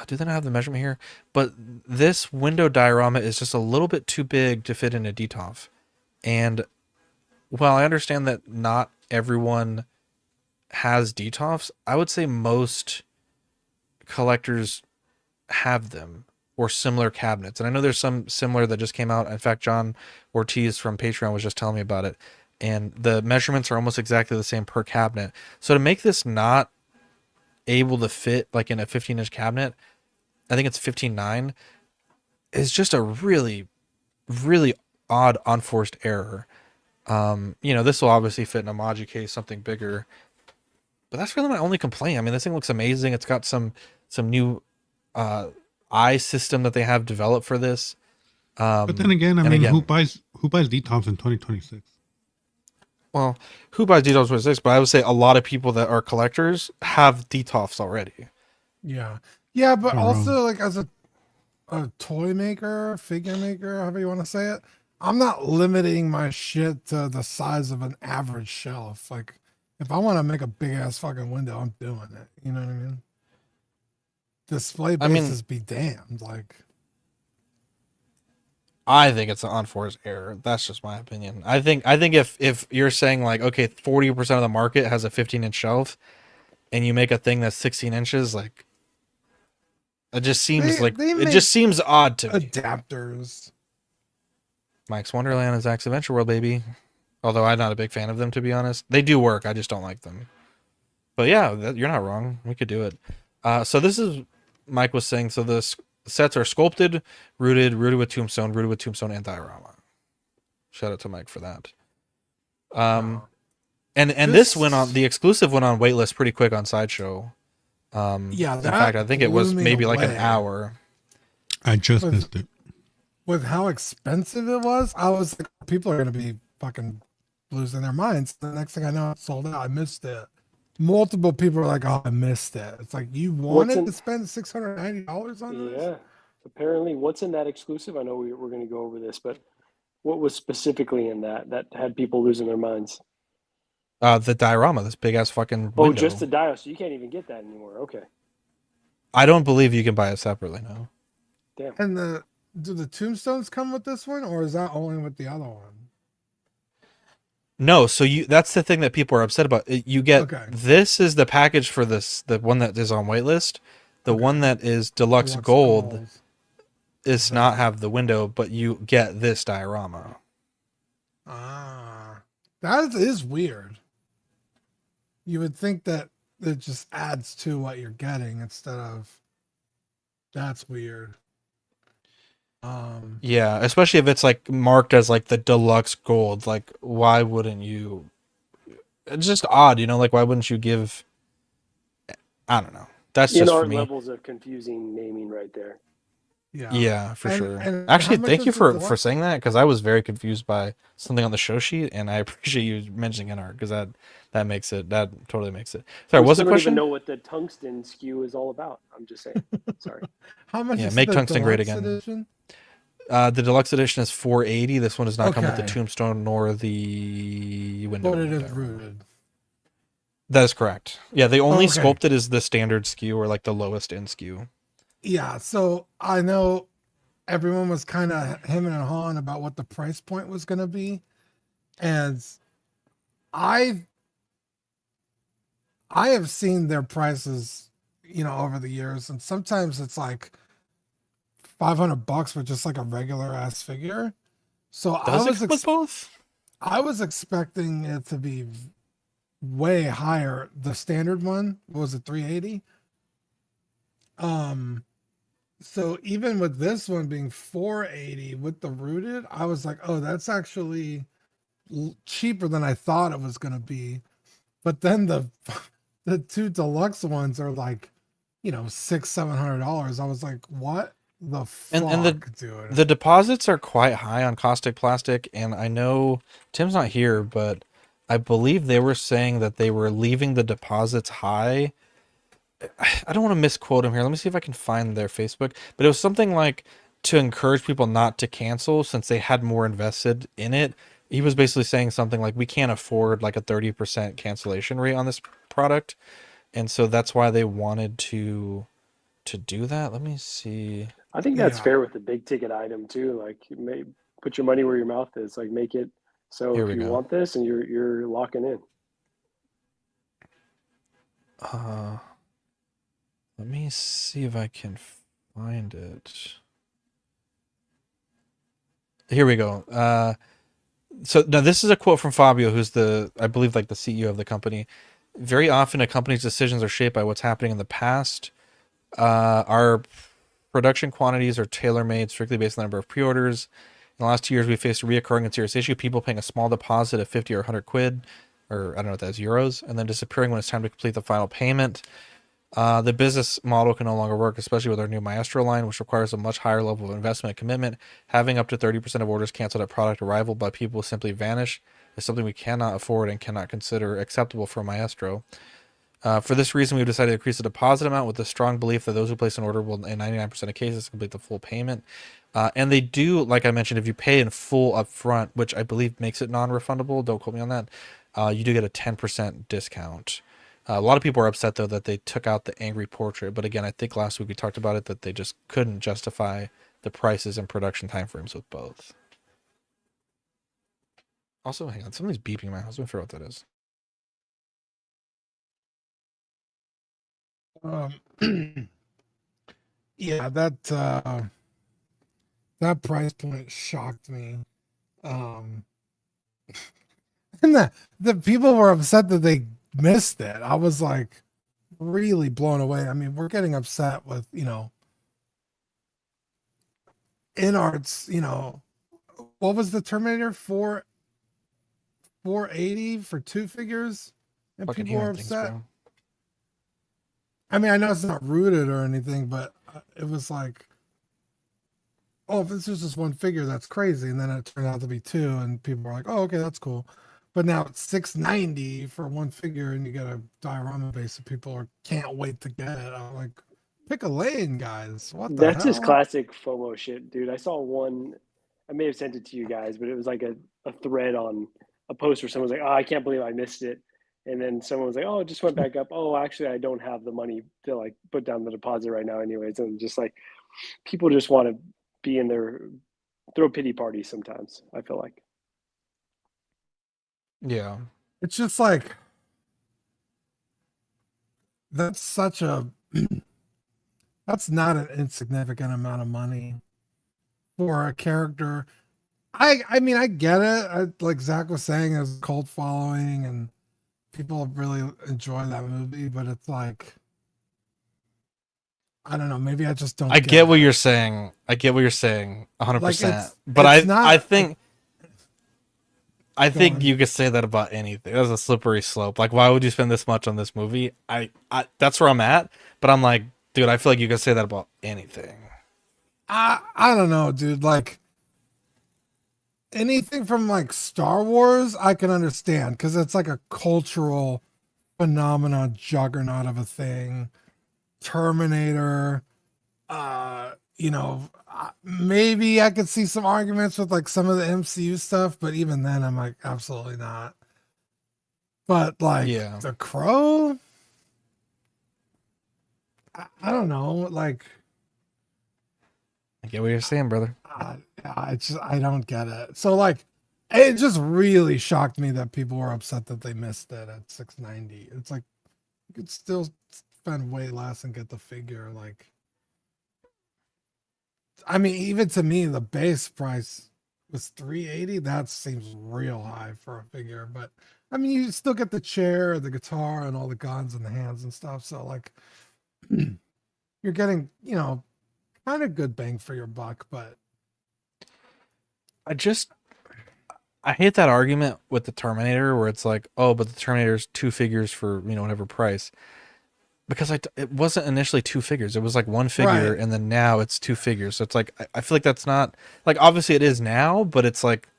Do they not have the measurement here? But this window diorama is just a little bit too big to fit in a DTOF. And while I understand that not everyone has DTOFs, I would say most collectors have them or similar cabinets. And I know there's some similar that just came out. In fact, John Ortiz from Patreon was just telling me about it. And the measurements are almost exactly the same per cabinet. So to make this not able to fit like in a 15-inch cabinet, I think it's 15.9, is just a really, really odd unforced error. You know, this will obviously fit in a Maji case, something bigger. But that's really my only complaint. I mean, this thing looks amazing. It's got some new eye system that they have developed for this. But then again, I mean, who buys DTOFs in 2026? Well, who buys DTOFs in 2026? But I would say a lot of people that are collectors have DTOFs already. Yeah, yeah, but also like as a toy maker, figure maker, however you want to say it, I'm not limiting my shit to the size of an average shelf. Like, if I want to make a big ass fucking window, I'm doing it. You know what I mean? Display bases be damned. Like, I think it's an unforced error. That's just my opinion. I think if you're saying like, okay, 40% of the market has a 15-inch shelf, and you make a thing that's 16 inches, like, it just seems it just seems odd to me. Adapters. Mike's Wonderland and Zach's Adventure World, baby. Although I'm not a big fan of them, to be honest. They do work. I just don't like them. But yeah, you're not wrong. We could do it. So this is, Mike was saying, so the sets are sculpted, rooted with tombstone, and diorama. Shout out to Mike for that. And this went on, the exclusive went on waitlist pretty quick on Sideshow. Yeah, in fact, I think it was maybe like an hour. I just missed it. With how expensive it was, I was like, people are going to be fucking losing their minds. The next thing I know, it sold out. I missed it. Multiple people are like, oh, I missed it. It's like, you wanted to spend $690 on this? Yeah. Apparently, what's in that exclusive? I know we're going to go over this, but what was specifically in that had people losing their minds? The diorama, this big ass fucking window. Oh, just the dio, so you can't even get that anymore. Okay. I don't believe you can buy it separately now. Damn. And do the tombstones come with this one, or is that only with the other one? No, so that's the thing that people are upset about. You get this is the package for this, the one that is on waitlist. The one that is deluxe gold is not have the window, but you get this diorama. Ah, that is weird. You would think that it just adds to what you're getting instead of that's weird. Yeah, especially if it's like marked as like the deluxe gold. Like, why wouldn't you? It's just odd, like why wouldn't you give? I don't know. That's just for me. Levels of confusing naming right there. Yeah, for sure. And Actually, how much thank you is the for deluxe? saying that, because I was very confused by something on the show sheet, and I appreciate you mentioning NR, because that totally makes it. Sorry, what's the don't question? even know what the tungsten SKU is all about. I'm just saying. Sorry. How much is make the tungsten great deluxe again. edition? The deluxe edition is $480. This one does not come with the Okay. tombstone nor the window. But it is rooted. That is correct. Yeah, the only Okay. sculpted is the standard SKU, or like the lowest end SKU. Yeah, so I know everyone was kind of hemming and hawing about what the price point was going to be, and I have seen their prices, over the years, and sometimes it's like $500 for just like a regular ass figure. So Does it come with both? I was expecting it to be way higher. The standard one, what was it, 380? So even with this one being 480 with the rooted, I was like, oh, that's actually cheaper than I thought it was going to be. But then the two deluxe ones are like, $600-700. I was like, what the fuck, dude? The deposits are quite high on Kaustic Plastik, and I know Tim's not here, but I believe they were saying that they were leaving the deposits high. I don't want to misquote him here. Let me see if I can find their Facebook. But it was something like to encourage people not to cancel since they had more invested in it. He was basically saying something like, we can't afford like a 30% cancellation rate on this product. And so that's why they wanted to do that. Let me see. I think that's fair with the big ticket item too. Like, put your money where your mouth is. Like, make it so if you want this and you're locking in. Let me see if I can find it. Here we go. So now this is a quote from Fabio, who's I believe like the CEO of the company. Very often a company's decisions are shaped by what's happening in the past. Our production quantities are tailor-made strictly based on the number of pre-orders. In the last 2 years, we faced a reoccurring and serious issue. People paying a small deposit of 50 or 100 quid, or I don't know what that is, euros, and then disappearing when it's time to complete the final payment. The business model can no longer work, especially with our new Maestro line, which requires a much higher level of investment and commitment. Having up to 30% of orders canceled at product arrival by people who simply vanish is something we cannot afford and cannot consider acceptable for Maestro. For this reason, we've decided to increase the deposit amount with the strong belief that those who place an order will, in 99% of cases, complete the full payment. And they do, like I mentioned, if you pay in full up front, which I believe makes it non-refundable, don't quote me on that, you do get a 10% discount. A lot of people are upset, though, that they took out the angry portrait. But again, I think last week we talked about it, that they just couldn't justify the prices and production timeframes with both. Also, hang on, something's beeping in my house. Let me figure out what that is. Yeah, that price point shocked me. And the people were upset that they missed it. I was like really blown away. I mean, we're getting upset with, InArts, what was the Terminator 480 for 2 figures? And Fucking people were things, upset. bro. I mean, I know it's not rooted or anything, but it was like, oh, if this was just one figure, that's crazy. And then it turned out to be 2, and people were like, oh, okay, that's cool. But now it's $690 for one figure, and you get a diorama base, and people can't wait to get it. I'm like, pick a lane, guys. What the That's hell? just classic FOMO shit, dude. I saw one. I may have sent it to you guys, but it was like a thread on a post where someone was like, "Oh, I can't believe I missed it," and then someone was like, "Oh, it just went back up. Oh, actually, I don't have the money to like put down the deposit right now, anyways." And just like people just want to be in their throw pity parties sometimes. I feel like. Yeah. It's just like, that's such a, that's not an insignificant amount of money for a character. I mean, I get it. Like Zach was saying, there's a cult following and people really enjoy that movie, but it's like, I don't know. Maybe I just don't. I get what you're saying. I get what you're saying, 100%. But I think you could say that about anything. That's a slippery slope. Like, why would you spend this much on this movie? I that's where I'm at. But I'm like, dude, I feel like you could say that about anything. I don't know, dude. Like anything from like Star Wars, I can understand because it's like a cultural phenomenon, juggernaut of a thing. Terminator, maybe I could see some arguments with like some of the MCU stuff, but even then I'm like, absolutely not. But like The Crow, I don't know, like I get what you're saying, brother. I don't get it. So like it just really shocked me that people were upset that they missed it at $690. It's like you could still spend way less and get the figure. Like, I mean, even to me, the base price was $380. That seems real high for a figure, but I mean, you still get the chair, the guitar, and all the guns and the hands and stuff. So like, you're getting, kind of good bang for your buck. But I hate that argument with the Terminator where it's like, oh, but the Terminator's 2 figures for whatever price. Because it wasn't initially 2 figures. It was like 1 figure, and then now it's 2 figures. So it's like, I feel like that's not... Like, obviously it is now, but it's like...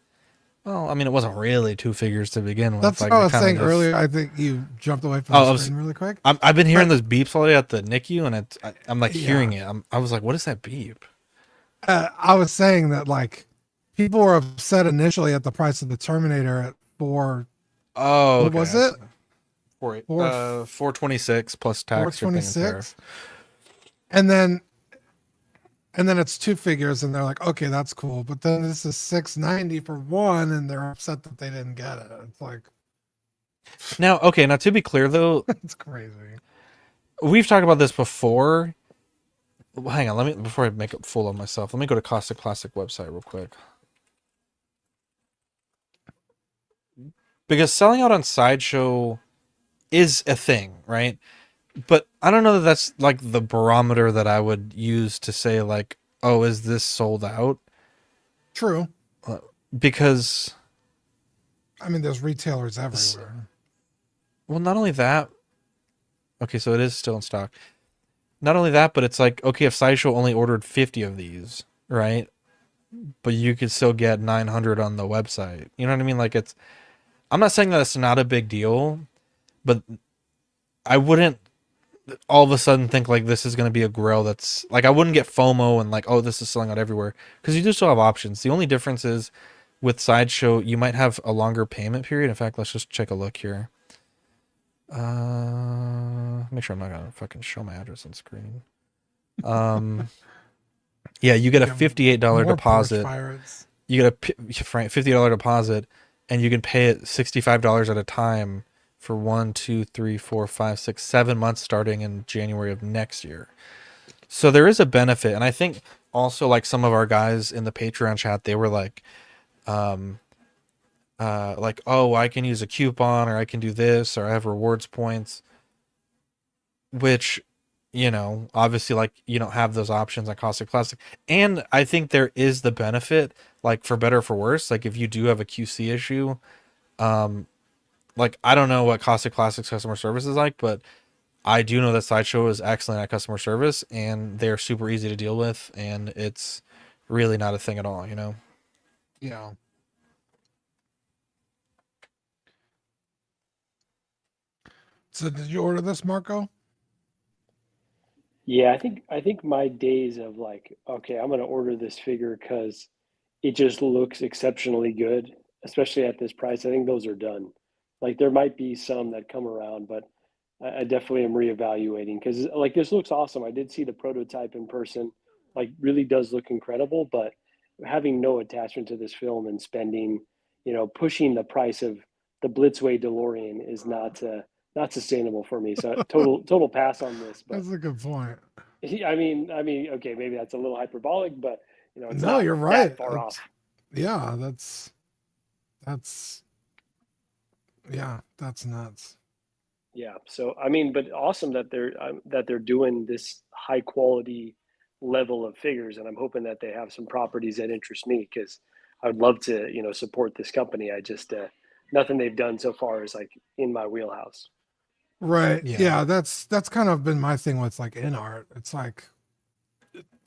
Well, I mean, it wasn't really 2 figures to begin with. That's like, what I was saying earlier. I think you jumped away from the screen really quick. I've been hearing those beeps all day at the NICU, and I'm like hearing it. I was like, what is that beep? I was saying that, like, people were upset initially at the price of the Terminator at $4... Oh, what was it? 426 plus tax. 426, and then it's 2 figures, and they're like, okay, that's cool. But then this is $690 for 1, and they're upset that they didn't get it. It's like, now to be clear though, it's crazy. We've talked about this before. Well, hang on, before I make a fool of myself, let me go to Kaustic Plastik website real quick. Because selling out on Sideshow is a thing, right? But I don't know that that's like the barometer that I would use to say like, oh, is this sold out? True. Because I mean, there's retailers everywhere. Well, not only that. Okay, so it is still in stock. Not only that, but it's like, okay, if Sideshow only ordered 50 of these, right? But you could still get 900 on the website. You know what I mean? Like I'm not saying that it's not a big deal, but I wouldn't all of a sudden think like this is going to be a grail that's like, I wouldn't get FOMO and like, oh, this is selling out everywhere, because you do still have options. The only difference is with Sideshow, you might have a longer payment period. In fact, let's just check a look here. Make sure I'm not going to fucking show my address on screen. Yeah, you get a $58 deposit. You get a $50 deposit, and you can pay it $65 at a time for 1, 2, 3, 4, 5, 6, 7 months starting in January of next year. So there is a benefit. And I think also like some of our guys in the Patreon chat, they were like, oh, I can use a coupon, or I can do this, or I have rewards points, which, obviously like you don't have those options on Kaustic Plastik. And I think there is the benefit, like for better or for worse, like if you do have a QC issue, like I don't know what Kaustic Plastik's customer service is like, but I do know that Sideshow is excellent at customer service, and they're super easy to deal with, and it's really not a thing at all, Yeah. So did you order this, Marco? Yeah, I think my days of like, okay, I'm gonna order this figure because it just looks exceptionally good, especially at this price. I think those are done. Like there might be some that come around, but I definitely am reevaluating because like this looks awesome. I did see the prototype in person, like really does look incredible, but having no attachment to this film and spending, pushing the price of the Blitzway DeLorean is not sustainable for me. So total pass on this. But that's a good point. I mean, okay, maybe that's a little hyperbolic, but it's no, not you're right. That far off. Yeah, that's nuts. Yeah. So I mean, but awesome that they're doing this high quality level of figures, and I'm hoping that they have some properties that interest me because I would love to, support this company. I just nothing they've done so far is like in my wheelhouse. Right. Yeah. Yeah, that's kind of been my thing with like in art. It's like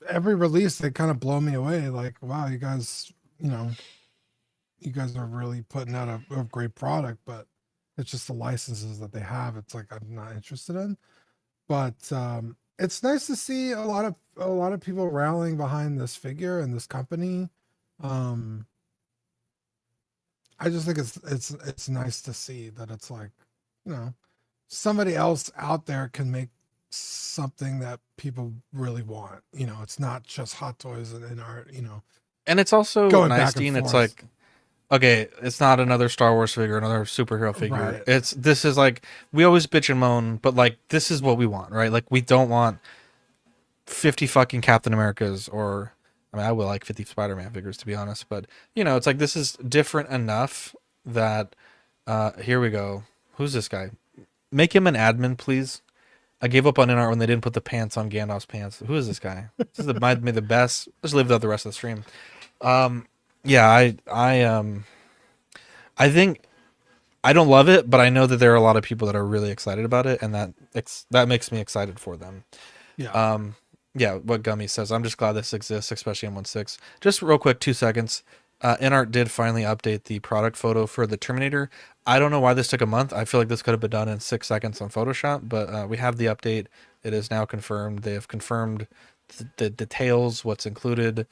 every release they kind of blow me away. Like, wow, you guys, you guys are really putting out a great product, but it's just the licenses that they have. It's like I'm not interested in. But it's nice to see a lot of people rallying behind this figure and this company. I just think it's nice to see that it's like, somebody else out there can make something that people really want. It's not just Hot Toys and art, And it's also going nice, back and Dean. It's forth. like, okay, it's not another Star Wars figure, another superhero figure. Right. This is like, we always bitch and moan, but like, this is what we want, right? Like, we don't want 50 fucking Captain Americas, or I mean, I will like 50 Spider-Man figures, to be honest, but it's like, this is different enough that here we go. Who's this guy? Make him an admin, please. I gave up on InArt when they didn't put the pants on Gandalf's pants. Who is this guy? This is might be the best. Let's leave it out the rest of the stream. Yeah, I think I don't love it, but I know that there are a lot of people that are really excited about it, and that makes me excited for them. Yeah. Yeah, what Gummy says. I'm just glad this exists, especially in 1.6. Just real quick, 2 seconds. InArt did finally update the product photo for the Terminator. I don't know why this took a month. I feel like this could have been done in 6 seconds on Photoshop, but we have the update. It is now confirmed. They have confirmed the details, what's included.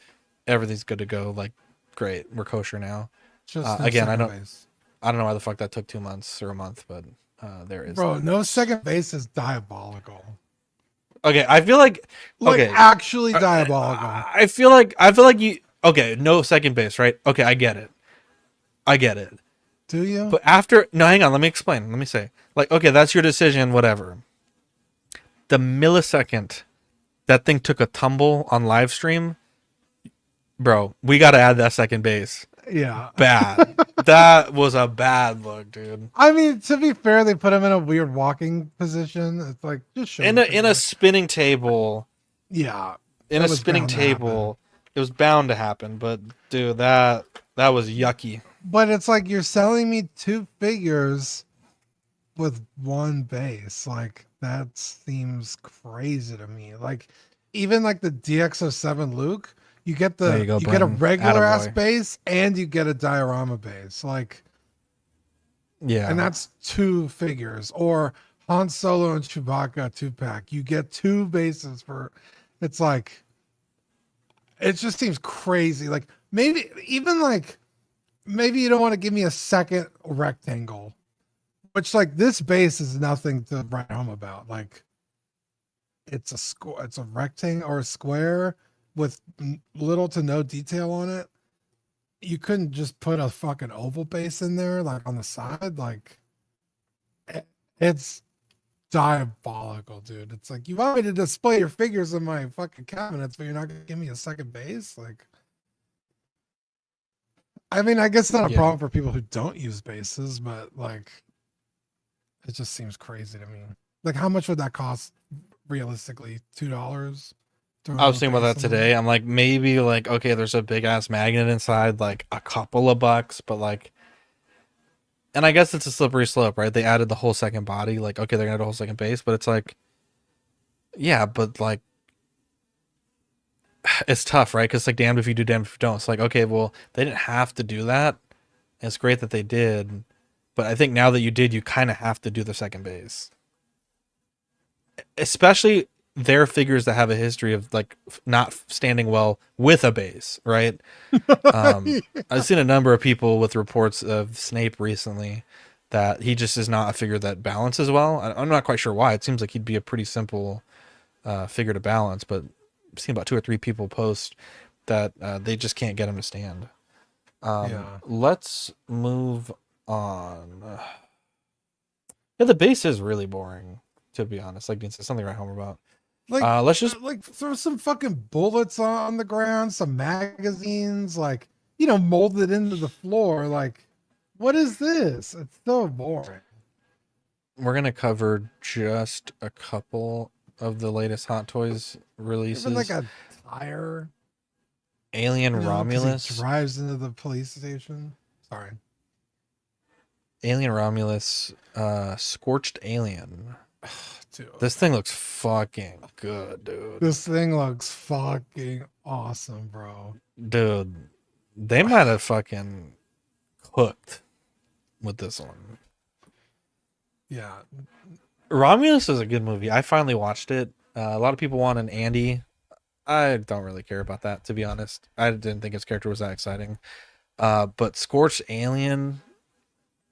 Everything's good to go. Like, great. We're kosher now. Just no again, I second don't base. know why the fuck that took 2 months or a month, but there is. Bro, no second base is diabolical. Okay, I feel like okay, actually diabolical. I feel like you okay, no second base, right? Okay, I get it. Do you? But no, hang on, let me explain. Let me say. Like, okay, that's your decision, whatever. The millisecond that thing took a tumble on live stream, bro, we got to add that second base. Yeah. Bad. That was a bad look, dude. I mean, to be fair, they put him in a weird walking position. It's like, just show in a spinning table. Yeah. In a spinning table. It was bound to happen, but dude, that was yucky. But it's like you're selling me 2 figures with 1 base. Like, that seems crazy to me. Like, even like the DX07 Luke, you get you get a regular ass base and you get a diorama base. Like, yeah. And that's 2 figures. Or Han Solo and Chewbacca 2-pack. You get 2 bases for, it's like, it just seems crazy. Like, maybe you don't want to give me a second rectangle, which, like, this base is nothing to write home about. Like, it's a rectangle or a square with little to no detail on it. You couldn't just put a fucking oval base in there, like, on the side. Like, it's diabolical, dude. It's like, you want me to display your figures in my fucking cabinets, but you're not gonna give me a second base? Like, I mean, I guess it's not a problem for people who don't use bases, but like, it just seems crazy to me. Like, how much would that cost realistically? $2? I was thinking about that today. I'm like, maybe like, okay, there's a big ass magnet inside, like a couple of bucks, but like, and I guess it's a slippery slope, right? They added the whole second body, like, okay, they're gonna add a whole second base, but it's like, yeah, but like, it's tough, right? Because like, damned if you do, damned if you don't. It's like, okay, well, they didn't have to do that. And it's great that they did, but I think now that you did, you kind of have to do the second base, especially their figures that have a history of like not standing well with a base, right? I've seen a number of people with reports of Snape recently that he just is not a figure that balances well. I'm not quite sure why. It seems like he'd be a pretty simple figure to balance, but I've seen about 2 or 3 people post that they just can't get him to stand. Let's move on. Yeah, the base is really boring, to be honest. Like Dean said, something to write home about. Like, let's just like throw some fucking bullets on the ground, some magazines, like, molded into the floor. Like, what is this? It's so boring. we're gonna cover just a couple of the latest Hot Toys releases. Even like a tire. Alien Romulus. He drives into the police station. Sorry. Alien Romulus, Scorched Alien. Dude. This thing looks fucking good, dude. This thing looks fucking awesome, bro. Dude, they might have fucking cooked with this one. Yeah. Romulus is a good movie. I finally watched it. A lot of people want an Andy. I don't really care about that, to be honest. I didn't think his character was that exciting. But Scorched Alien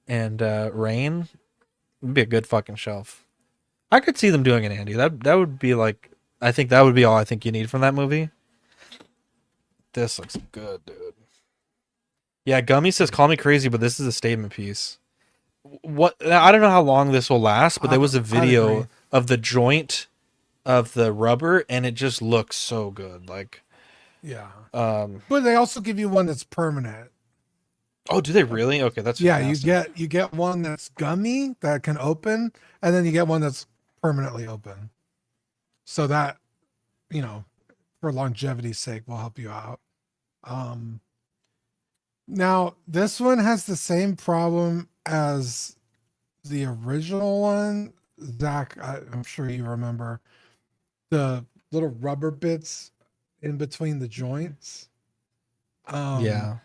and Rain would be a good fucking shelf. I could see them doing an Andy. That would be like, I think that would be all I think you need from that movie. This looks good, dude. Yeah, Gummy says, call me crazy, but this is a statement piece. What? I don't know how long this will last, but there was a video of the joint of the rubber, and it just looks so good. Like, yeah. But they also give you one that's permanent. Oh, do they really? Okay, that's fantastic. you get one that's gummy that can open, and then you get one that's permanently open. So that, you know, for longevity's sake, will help you out. Now this one has the same problem as the original one. Zach, I'm sure you remember the little rubber bits in between the joints. Yeah.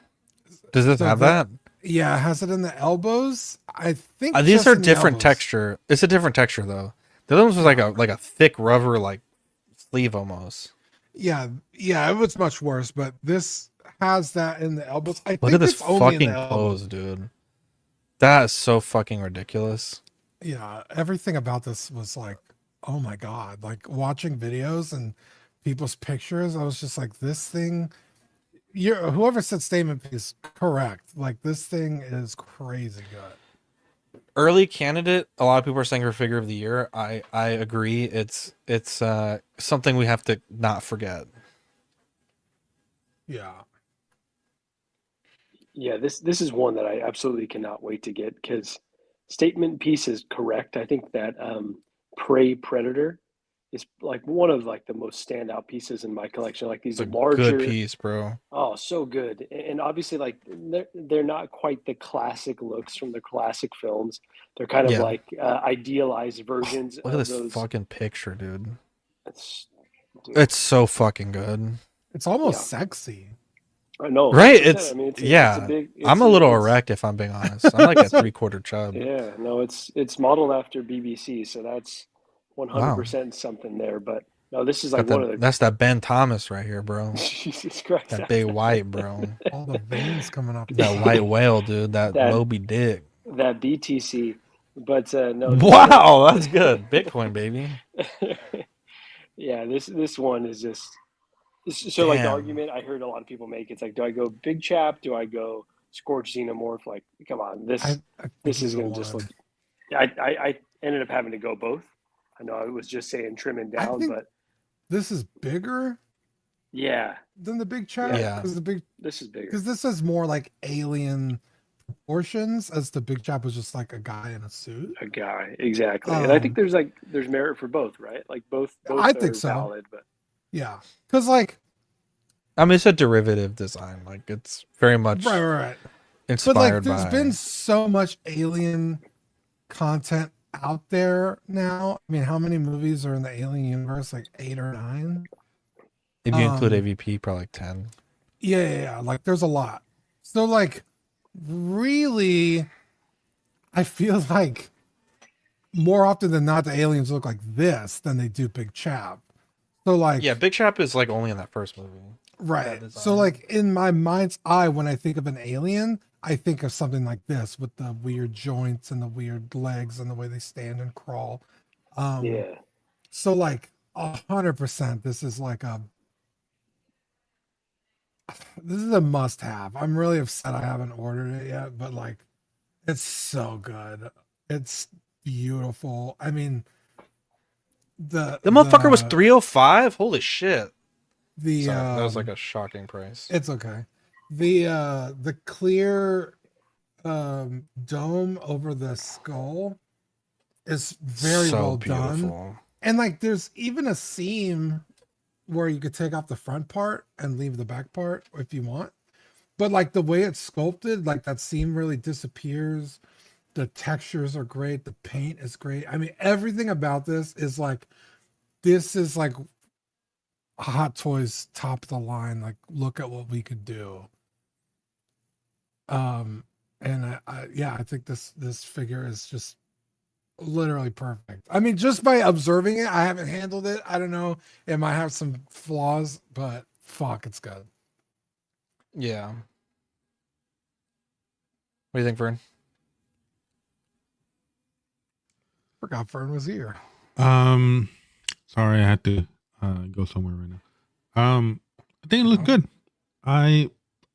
Does this have that? Yeah, it has it in the elbows. I think these are different texture. It's a different texture though. The other one was like a thick rubber like sleeve almost. Yeah, it was much worse, but this has that in the elbows. Look at this fucking pose, dude. That is so fucking ridiculous. Yeah, everything about this was like, oh my god. Like watching videos and people's pictures, I was just like, this thing, whoever said statement piece, correct. Like this thing is crazy good. Early candidate, a lot of people are saying her figure of the year. I agree. It's something we have to not forget. Yeah. Yeah, this is one that I absolutely cannot wait to get, because statement piece is correct. I think that Prey Predator is like one of like the most standout pieces in my collection. Like these larger, good piece, bro. Oh, so good. And obviously, like they're not quite the classic looks from the classic films. They're kind of like idealized versions. Look at this fucking picture, dude. Dude. It's so fucking good. It's almost sexy. I know, right? I'm a little erect, if I'm being honest. I'm like a 3/4 chub. Yeah, no, it's modeled after BBC, so that's 100% something there. But no, this is like that's that Ben Thomas right here, bro. Jesus Christ, that big white, bro. All the veins coming up. That white whale, dude. That Moby Dick. That BTC. But no. Wow, that's good. Bitcoin, baby. Yeah, this one is just. So like the argument I heard a lot of people make, it's like, do I go big chap? Do I go scorched xenomorph? Like, come on, this is going to just look. I ended up having to go both. I know I was just saying trimming down, but this is bigger. Yeah. Than the big chap. Yeah. This is bigger because this is more like alien proportions, as the big chap was just like a guy in a suit. A guy, exactly. And I think there's merit for both, right? Like both I think so. Valid, but. Yeah, because like, I mean, it's a derivative design. Like it's very much right. Inspired but like, there's by. Been so much alien content out there now. I mean, how many movies are in the alien universe? Like 8 or 9. If you include AVP, probably like 10. Yeah. Like there's a lot. So like, really, I feel like more often than not, the aliens look like this than they do Big Chap. So like, yeah, Big Chap is like only in that first movie, right? So like in my mind's eye, when I think of an alien, I think of something like this with the weird joints and the weird legs and the way they stand and crawl. Yeah. So like 100%, this is a must-have. I'm really upset I haven't ordered it yet, but like, it's so good. It's beautiful. I mean. The motherfucker was 305. Holy shit! Sorry, that was like a shocking price. It's okay. The clear dome over the skull is very So well beautiful. done. And like there's even a seam where you could take off the front part and leave the back part if you want. But like the way it's sculpted, like that seam really disappears. The textures are great. The paint is great. I mean, everything about this is like Hot Toys top of the line. Like, look at what we could do. And I think this figure is just literally perfect. I mean, just by observing it, I haven't handled it. I don't know. It might have some flaws, but fuck, it's good. Yeah. What do you think, Vern? Forgot Fern was here. Sorry, I had to go somewhere right now. I think it looked good. I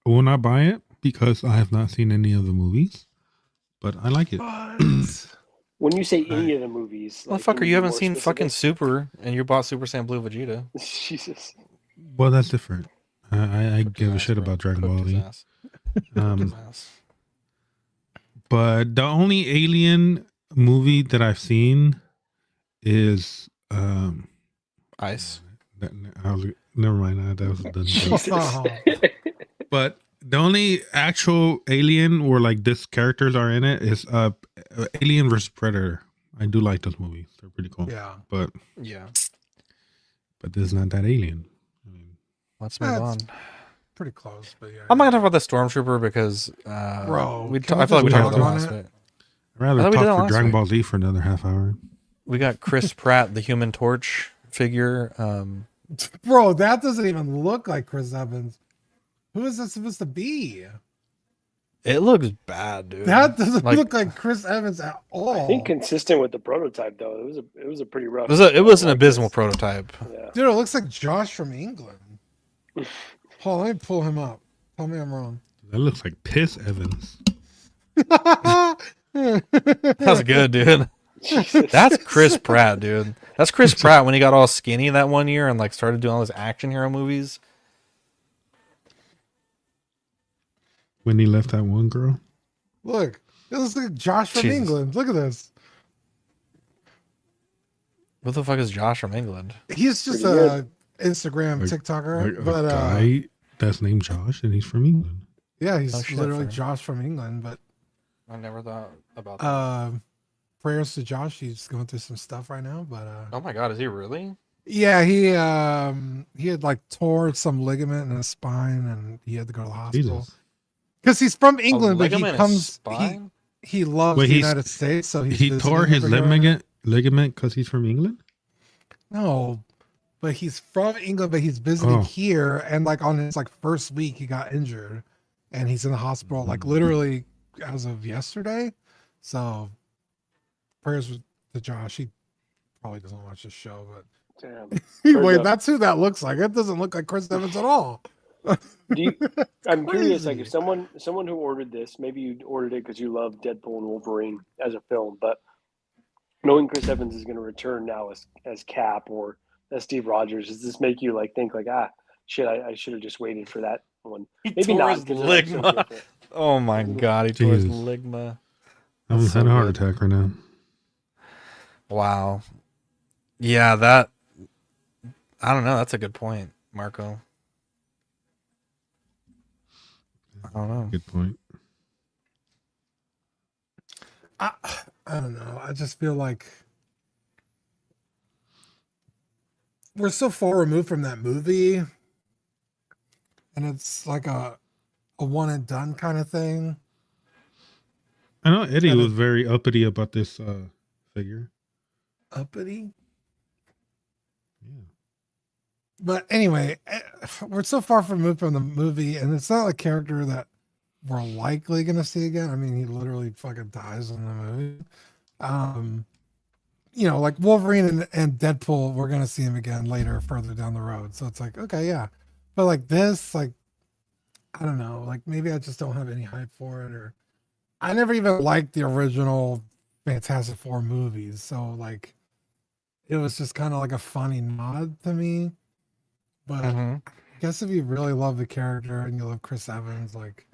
will not buy it because I have not seen any of the movies, but I like it. When you say any of the movies, Well, fucker, you haven't seen fucking Super, and you bought Super Saiyan Blue Vegeta. Jesus. Well, that's different. I give a shit about Dragon Ball Z. But the only Alien movie that I've seen is Ice. Never mind. That was done. But the only actual Alien where like this characters are in it is Alien vs Predator. I do like those movies. They're pretty cool. Yeah. But this is not that Alien. I mean, let's move on. Pretty close, but yeah. I'm not gonna talk about the Stormtrooper because bro, I feel like we talked about it last week. I'd rather talk for Dragon Ball Z for another half hour. We got Chris Pratt, the Human Torch figure. Bro, that doesn't even look like Chris Evans. Who is that supposed to be? It looks bad, dude. That doesn't look like Chris Evans at all. I think consistent with the prototype though. It was a pretty rough. It was an abysmal prototype. Yeah. Dude, it looks like Josh from England. Hold on, let me pull him up. Tell me I'm wrong. That looks like Piss Evans. That's good, dude. That's Chris Pratt, dude. That's Chris Pratt when he got all skinny that one year and like started doing all his action hero movies. When he left that one girl. Look, it looks like Josh from England. Look at this. What the fuck is Josh from England? He's just a Instagram TikToker, but guy that's named Josh and he's from England. Yeah, he's literally Josh from England. But I never thought about that. Prayers to Josh. He's going through some stuff right now, but oh my god, is he really? Yeah, he had like tore some ligament in his spine, and he had to go to the hospital. Because he's from England, but he loves the United States, so he tore his ligament because he's from England. No, but he's from England, but he's visiting here, and like on his like first week, he got injured, and he's in the hospital like literally as of yesterday. So prayers to Josh. He probably doesn't watch this show, but anyway, that's who that looks like. It doesn't look like Chris Evans at all. I'm curious, like if someone who ordered this, maybe you ordered it because you love Deadpool and Wolverine as a film, but knowing Chris Evans is going to return now as Cap or as Steve Rogers, does this make you like think like shit, I should have just waited for that one? Maybe not. Ligma. Oh my god, he tore his ligma. I'm having a heart attack right now. Wow. Yeah, that I don't know. That's a good point, Marco. I don't know. Good point. I don't know. I just feel like we're so far removed from that movie, and it's like a one and done kind of thing. I know Eddie was very uppity about this figure. Uppity? Yeah. But anyway, we're so far removed from the movie, and it's not a character that we're likely going to see again. I mean, he literally fucking dies in the movie. You know, like Wolverine and Deadpool, we're going to see him again later, further down the road. So it's like, okay, yeah. But like this, like, I don't know. Like maybe I just don't have any hype for it, or I never even liked the original Fantastic Four movies. So like, it was just kind of like a funny nod to me. But I guess if you really love the character and you love Chris Evans, like,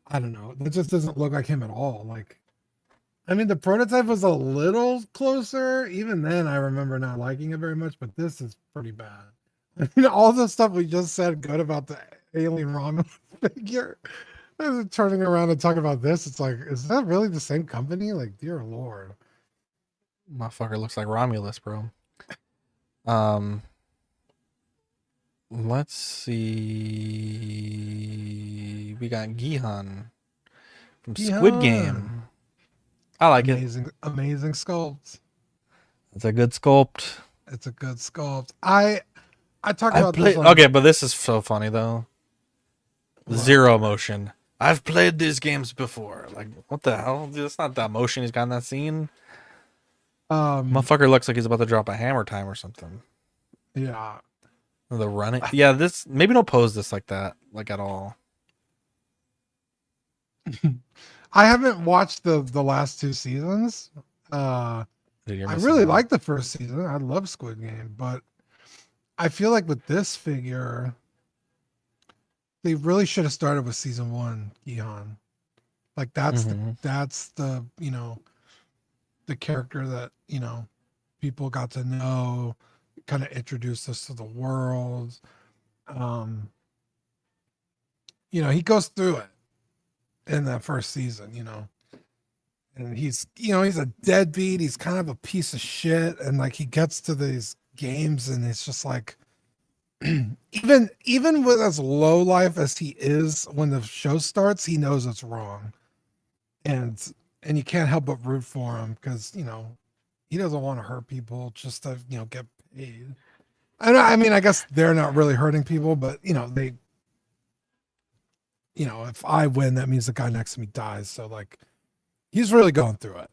I don't know. It just doesn't look like him at all. Like, I mean, the prototype was a little closer. Even then, I remember not liking it very much, but this is pretty bad. I mean, all the stuff we just said good about the alien Romulus figure. Turning around and talking about this, it's like, is that really the same company? Like, dear Lord. Motherfucker looks like Romulus, bro. Let's see. We got Gihan from Squid Game. I like it. Amazing sculpt. It's a good sculpt. It's a good sculpt. I talk about this. Okay, but this is so funny though. Zero emotion. I've played these games before. Like, what the hell? Dude, that's not the emotion he's got in that scene. Motherfucker looks like he's about to drop a hammer time or something. Yeah. The running. Yeah, this maybe don't pose this like that, like at all. I haven't watched the last 2 seasons. I really like the first season. I love Squid Game, but I feel like with this figure, they really should have started with season 1, Gihan. Like that's the you know, the character that, you know, people got to know, kind of introduced us to the world. You know, he goes through it in that first season, you know, and he's, you know, he's a deadbeat. He's kind of a piece of shit. And like, he gets to these games and it's just like, even with as low life as he is, when the show starts, he knows it's wrong. And you can't help but root for him because, you know, he doesn't want to hurt people just to, you know, get paid. I mean, I guess they're not really hurting people, but you know, they, you know, if I win, that means the guy next to me dies. So like, he's really going through it.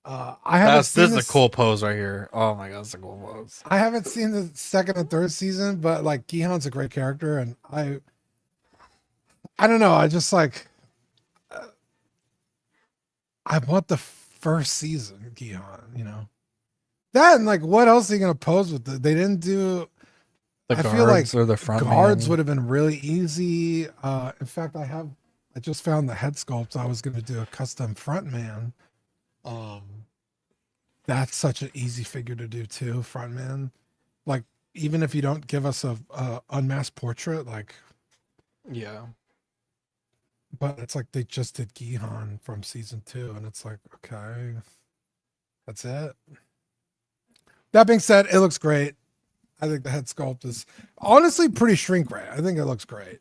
This is a cool pose right here. Oh my god, that's a cool pose. I haven't seen the 2nd and 3rd season, but like Gihan's a great character, and I don't know. I just like, I want the first season, Gihan. You know, that and like, what else are you gonna pose with? They didn't do. I feel like or the front guards would have been really easy. In fact, I just found the head sculpt. I was gonna do a custom front man. That's such an easy figure to do too, front man. Like, even if you don't give us a unmasked portrait, like, yeah. But it's like they just did Gihan from season 2, and it's like, okay, that's it. That being said, it looks great. I think the head sculpt is honestly pretty shrink ray. I think it looks great.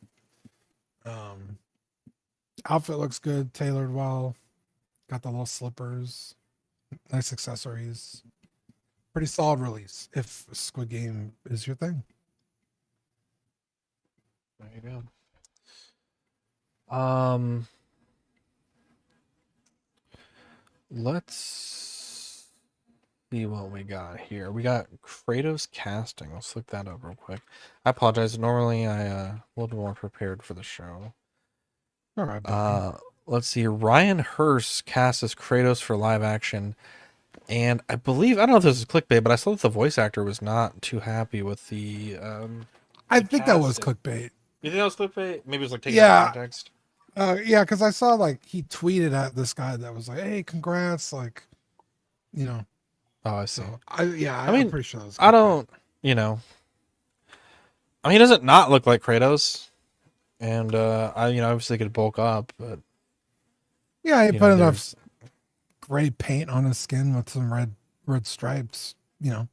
Outfit looks good, tailored well. Got the little slippers, nice accessories. Pretty solid release if Squid Game is your thing. There you go. Let's see what we got here. We got Kratos casting. Let's look that up real quick. I apologize. Normally I a little more prepared for the show. All right. Let's see. Ryan Hurst cast as Kratos for live action. And I believe, I don't know if this is clickbait, but I saw that the voice actor was not too happy with the I think that was clickbait. You think that was clickbait? Maybe it was like taking out of context. Yeah, because I saw like he tweeted at this guy that was like, "Hey, congrats!" Like, you know. Oh, I see. So, I mean, I'm pretty sure that was clickbait. I don't, you know. I mean, he doesn't not look like Kratos, and obviously could bulk up, but yeah, he put enough gray paint on his skin with some red stripes. You know,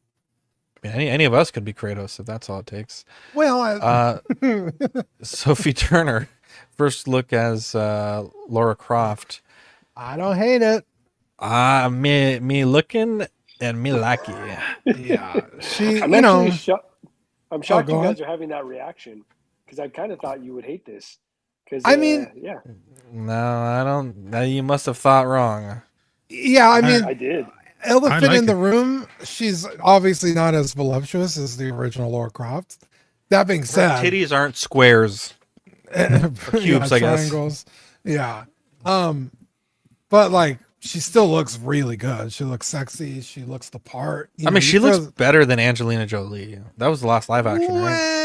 I mean, any of us could be Kratos if that's all it takes. Well, Sophie Turner, first look as Laura Croft. I don't hate it. Me looking and me lucky. Yeah, I'm shocked you guys are having that reaction because I kind of thought you would hate this. Because I mean, yeah. No, I don't. You must have thought wrong. Yeah, I mean, I did. Elephant in the room. She's obviously not as voluptuous as the original Laura Croft. That being said, her titties aren't squares, cubes, I guess. Triangles. Yeah, but like she still looks really good. She looks sexy. She looks the part. I mean, she looks better than Angelina Jolie. That was the last live action, right?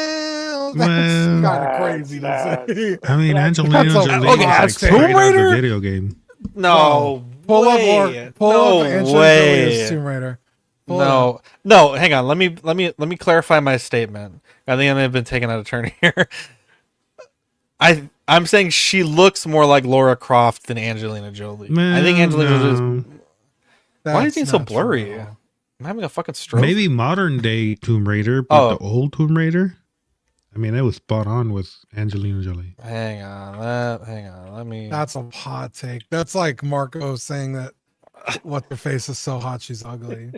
That's kind of crazy to say. I mean, Angelina Jolie is like straight out of the video game. No, Pull up way. Angelina Jolie's Tomb Raider. No, hang on. Let me clarify my statement. I think I may have been taken out of turn here. I'm saying she looks more like Laura Croft than Angelina Jolie. I think Angelina Jolie is. Why do you think so blurry? True. I'm having a fucking stroke. Maybe modern day Tomb Raider, but the old Tomb Raider. I mean, it was spot on with Angelina Jolie. Hang on. Let me. That's a hot take. That's like Marco saying that what their face is so hot she's ugly.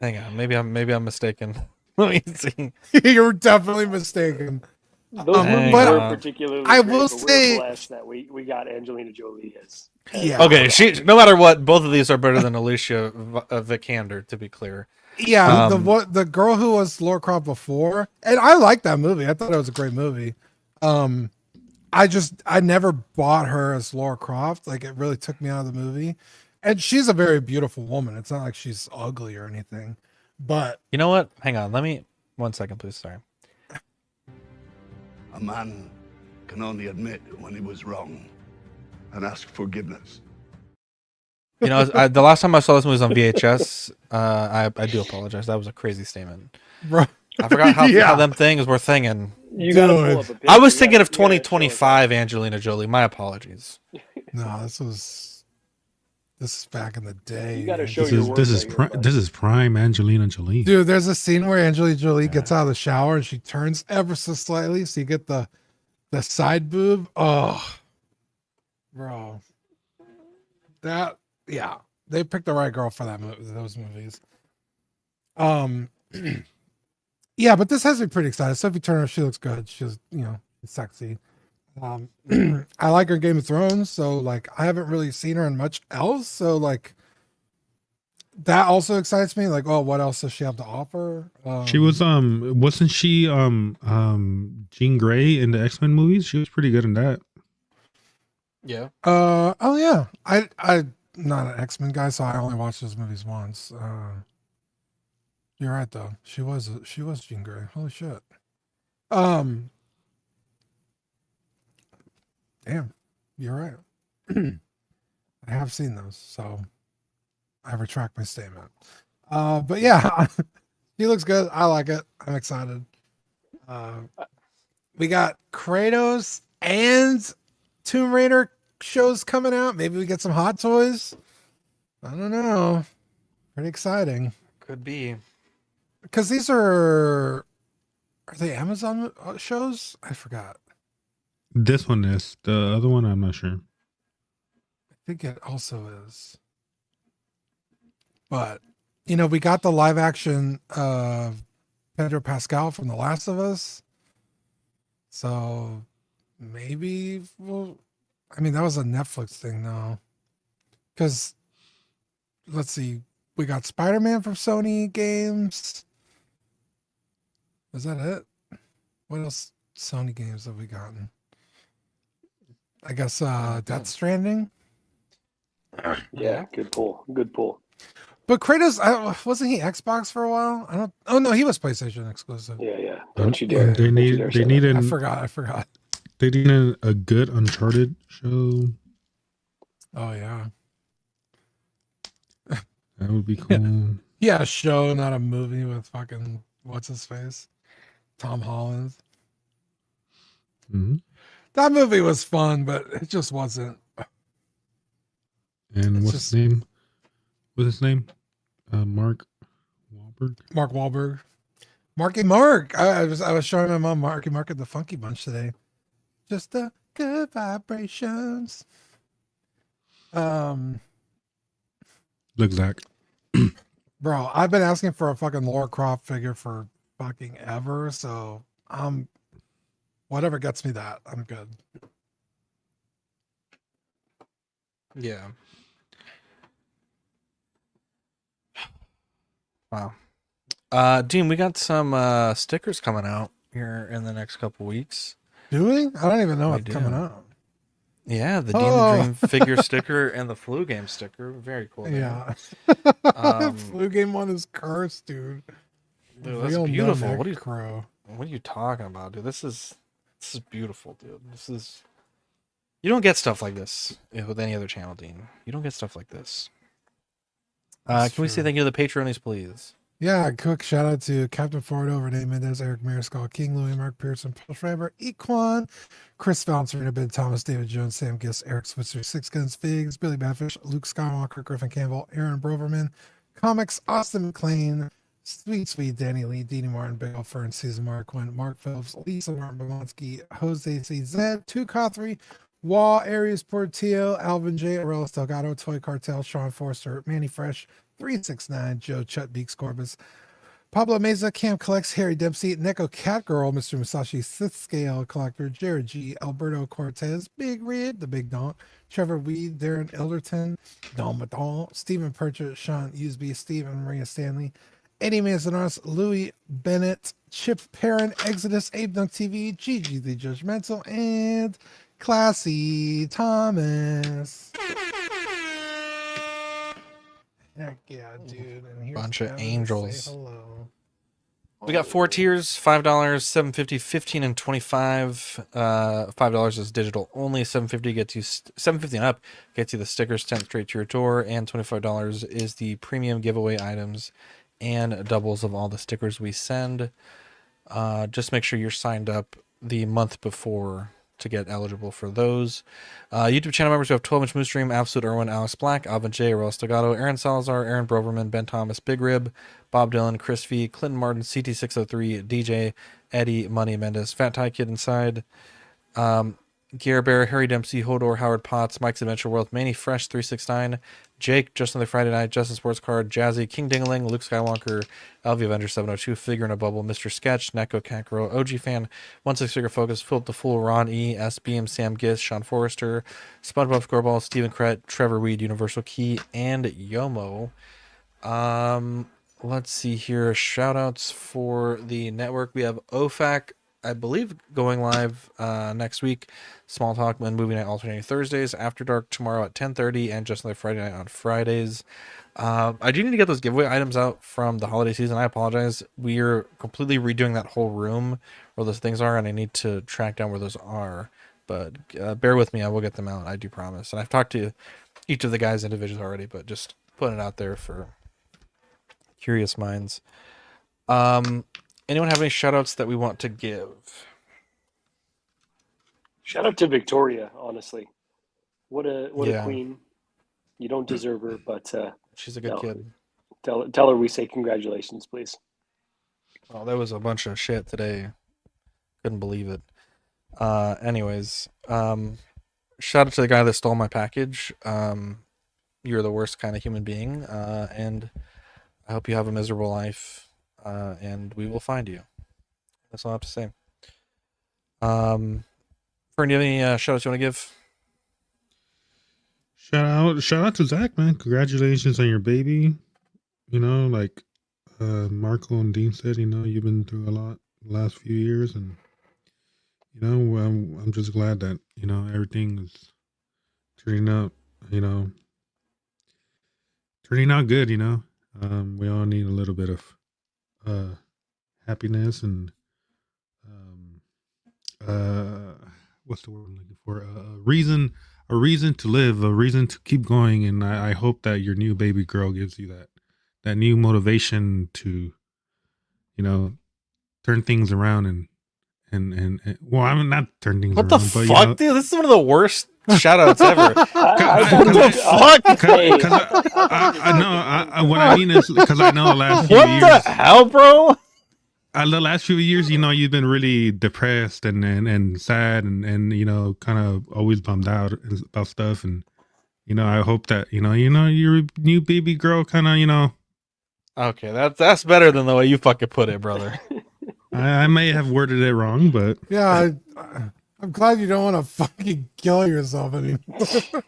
Hang on. Maybe I'm mistaken. Let me see. You're definitely mistaken. Those movies but were particularly I great, will but say we're blessed that we got Angelina Jolie as Okay, no matter what, both of these are better than Alicia Vikander, to be clear. Yeah, the girl who was Laura Croft before, and I liked that movie. I thought it was a great movie. I never bought her as Laura Croft. Like, it really took me out of the movie. And she's a very beautiful woman. It's not like she's ugly or anything. But you know what? Hang on. Let me 1 second, please. Sorry. A man can only admit when he was wrong and ask forgiveness. You know, the last time I saw this movie was on VHS. I do apologize. That was a crazy statement. Bro. I forgot how them things were thinking. You gotta pull up a picture. I was thinking of 2025 Angelina Jolie. My apologies. No, this is back in the day. You gotta show This is prime Angelina Jolie. Dude, there's a scene where Angelina Jolie gets out of the shower and she turns ever so slightly, so you get the side boob. Oh, bro, they picked the right girl for those movies. Yeah, but this has me pretty excited. Sophie Turner, she looks good. She's sexy. I like her in Game of Thrones, so like I haven't really seen her in much else, so like that also excites me. Like, oh, what else does she have to offer? She was wasn't she Jean Grey in the X-Men movies? She was pretty good in that. Yeah. Oh yeah. I'm not an X-Men guy, so I only watched those movies once. You're right though. She was Jean Grey. Holy shit. Damn, you're right. I have seen those, so I retract my statement. But yeah, he looks good. I like it. I'm excited. We got Kratos and Tomb Raider shows coming out. Maybe we get some Hot Toys. I don't know. Pretty exciting. Could be. Because these are they Amazon shows? I forgot. This one is. The other one, I'm not sure. I think it also is. But, we got the live action of Pedro Pascal from The Last of Us. So maybe that was a Netflix thing though. Because, let's see, we got Spider-Man from Sony Games. Is that it? What else Sony games have we gotten? I guess Death Stranding. Yeah, good pull. But Kratos, wasn't he Xbox for a while? Oh no, he was PlayStation exclusive. Yeah. Don't you dare. They need I forgot. They need a good Uncharted show. Oh yeah. That would be cool. Yeah, a show, not a movie with fucking what's his face? Tom Holland. Mm-hmm. That movie was fun, but it just wasn't. And what's his name? What's his name? Mark Wahlberg. Mark Wahlberg. Marky Mark. I was showing my mom Marky Mark at the Funky Bunch today. Just the good vibrations. Look, Zach. Bro, I've been asking for a fucking Lara Croft figure for fucking ever, so whatever gets me that, I'm good. Yeah. Wow. Dean, we got some stickers coming out here in the next couple weeks. Do we? I don't even know what's coming out. Yeah, the Dean the Dream figure sticker and the Flu Game sticker. Very cool. Yeah. Flu Game one is cursed, dude. Dude, that's beautiful. What are you talking about, dude? This is beautiful, dude. This is You don't get stuff like this with any other channel, Dean. You don't get stuff like this. Can we say thank you to the Patreonies, please? Yeah, quick shout out to Captain Fordo, Renee Mendez, Eric Mariscal, King Louis, Mark Pearson, Paul Schreiber, Equan, Chris Valentine, Ben Thomas, David Jones, Sam Giss, Eric Switzer, Six Guns Figs, Billy Badfish, Luke Skywalker, Griffin Campbell, Aaron Broverman, Comics, Austin McLean, Sweet Danny Lee, Deanie Martin, Big Al Fern, Susan Marquin, Mark Phillips, Lisa Martin Bomonsky, Jose CZ, Two Cothry, Wall, Arias Portillo, Alvin J, Arelis Delgado, Toy Cartel, Sean Forster, Manny Fresh, 369, Joe Chut Beaks Corbus, Pablo Meza, Cam Collects, Harry Dempsey, Neko Catgirl, Mr. Musashi, Sith Scale Collector, Jared G, Alberto Cortez, Big Red, the Big Donk, Trevor Weed, Darren Elderton, Don Madon, Stephen Purchase, Sean Usby, Stephen Maria Stanley, Eddie Manzanos, Louis Bennett, Chip Perrin, Exodus, Abe Dunk TV, Gigi the Judgmental, and Classy Thomas. Heck yeah, dude. And here's Bunch of Kevin to angels. say hello. We got 4 tiers, $5, $7.50, $15, and $25. $5 is digital only. $7.50 gets you $7.50 and up gets you the stickers 10th straight to your door, and $25 is the premium giveaway items and doubles of all the stickers we send. Just make sure you're signed up the month before to get eligible for those. YouTube channel members who have 12-inch Moose Dream, Absolute Irwin, Alex Black, Alvin J, Aurel Stagato, Aaron Salazar, Aaron Broverman, Ben Thomas, Big Rib, Bob Dylan, Chris V, Clinton Martin, CT603, DJ, Eddie, Money Mendes, Fat Tie Kid Inside, Gear Bear, Harry Dempsey, Hodor, Howard Potts, Mike's Adventure World, Manny Fresh 369, Jake, Just Another Friday Night, Justin Sports Card, Jazzy, King Dingaling, Luke Skywalker, LV Avenger 702, Figure in a Bubble, Mr. Sketch, Neko Kankro, OG Fan, 16 Figure Focus, Philip the Fool, Ron E, SBM, Sam Giss, Sean Forrester, SpongeBob Scoreball, Stephen Krett, Trevor Weed, Universal Key, and Yomo. Let's see here. Shout outs for the network. We have OFAC, I believe, going live next week. Small Talk and Movie Night alternating Thursdays. After Dark tomorrow at 10:30, and Just Another Friday Night on Fridays. I do need to get those giveaway items out from the holiday season. I apologize. We are completely redoing that whole room where those things are, and I need to track down where those are. But bear with me. I will get them out. I do promise. And I've talked to each of the guys individually already, but just putting it out there for curious minds. Anyone have any shout outs that we want to give? Shout out to Victoria, honestly. What a queen. You don't deserve her, but she's a good kid. Tell her we say congratulations, please. Oh, there was a bunch of shit today. Couldn't believe it. Anyways, shout out to the guy that stole my package. You're the worst kind of human being, and I hope you have a miserable life, and we will find you. That's all I have to say. Fern, do you have any shout outs you want to give? Shout out to Zach, man. Congratulations on your baby. You know, like Marco and Dean said, you know, you've been through a lot the last few years, and you know, I'm just glad that, you know, everything is turning out good, you know. We all need a little bit of happiness and what's the word I'm looking for? A reason to live, a reason to keep going. And I hope that your new baby girl gives you that new motivation to, you know, turn things around and well, I'm not turn things what around. What the but, fuck, you know, dude? This is one of the worst shout outs ever. What I mean is because I know the last few years. What the hell, bro? The last few years, you know, you've been really depressed and sad and you know, kind of always bummed out about stuff. And you know, I hope that you know your new baby girl kind of, you know. Okay, that's better than the way you fucking put it, brother. I may have worded it wrong, but yeah, I'm glad you don't want to fucking kill yourself anymore.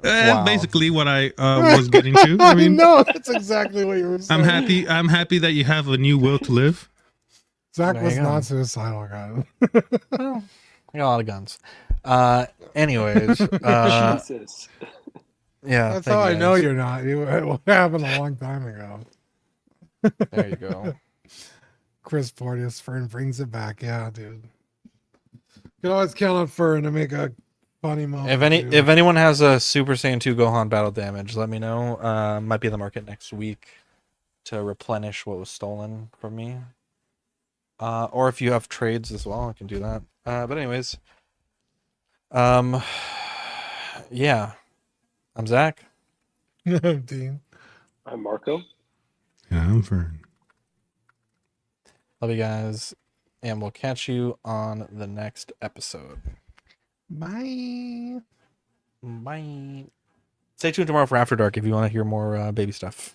Wow. Basically what I was getting to. I mean, no, that's exactly what you were saying. I'm happy that you have a new will to live. Zach was not suicidal, guys. Well, I got a lot of guns. Anyways, Jesus. Yeah, that's how I know you're not. It happened a long time ago. There you go. Chris Porteous, Fern brings it back. Yeah, dude. You can always count on Fern to make a funny moment. If anyone has a Super Saiyan 2 Gohan battle damage, let me know. Might be in the market next week to replenish what was stolen from me. Or if you have trades as well, I can do that. But anyways, yeah, I'm Zach. I'm Dean. I'm Marco. Yeah, I'm Fern. Love you guys, and we'll catch you on the next episode. Bye. Bye. Stay tuned tomorrow for After Dark if you want to hear more baby stuff.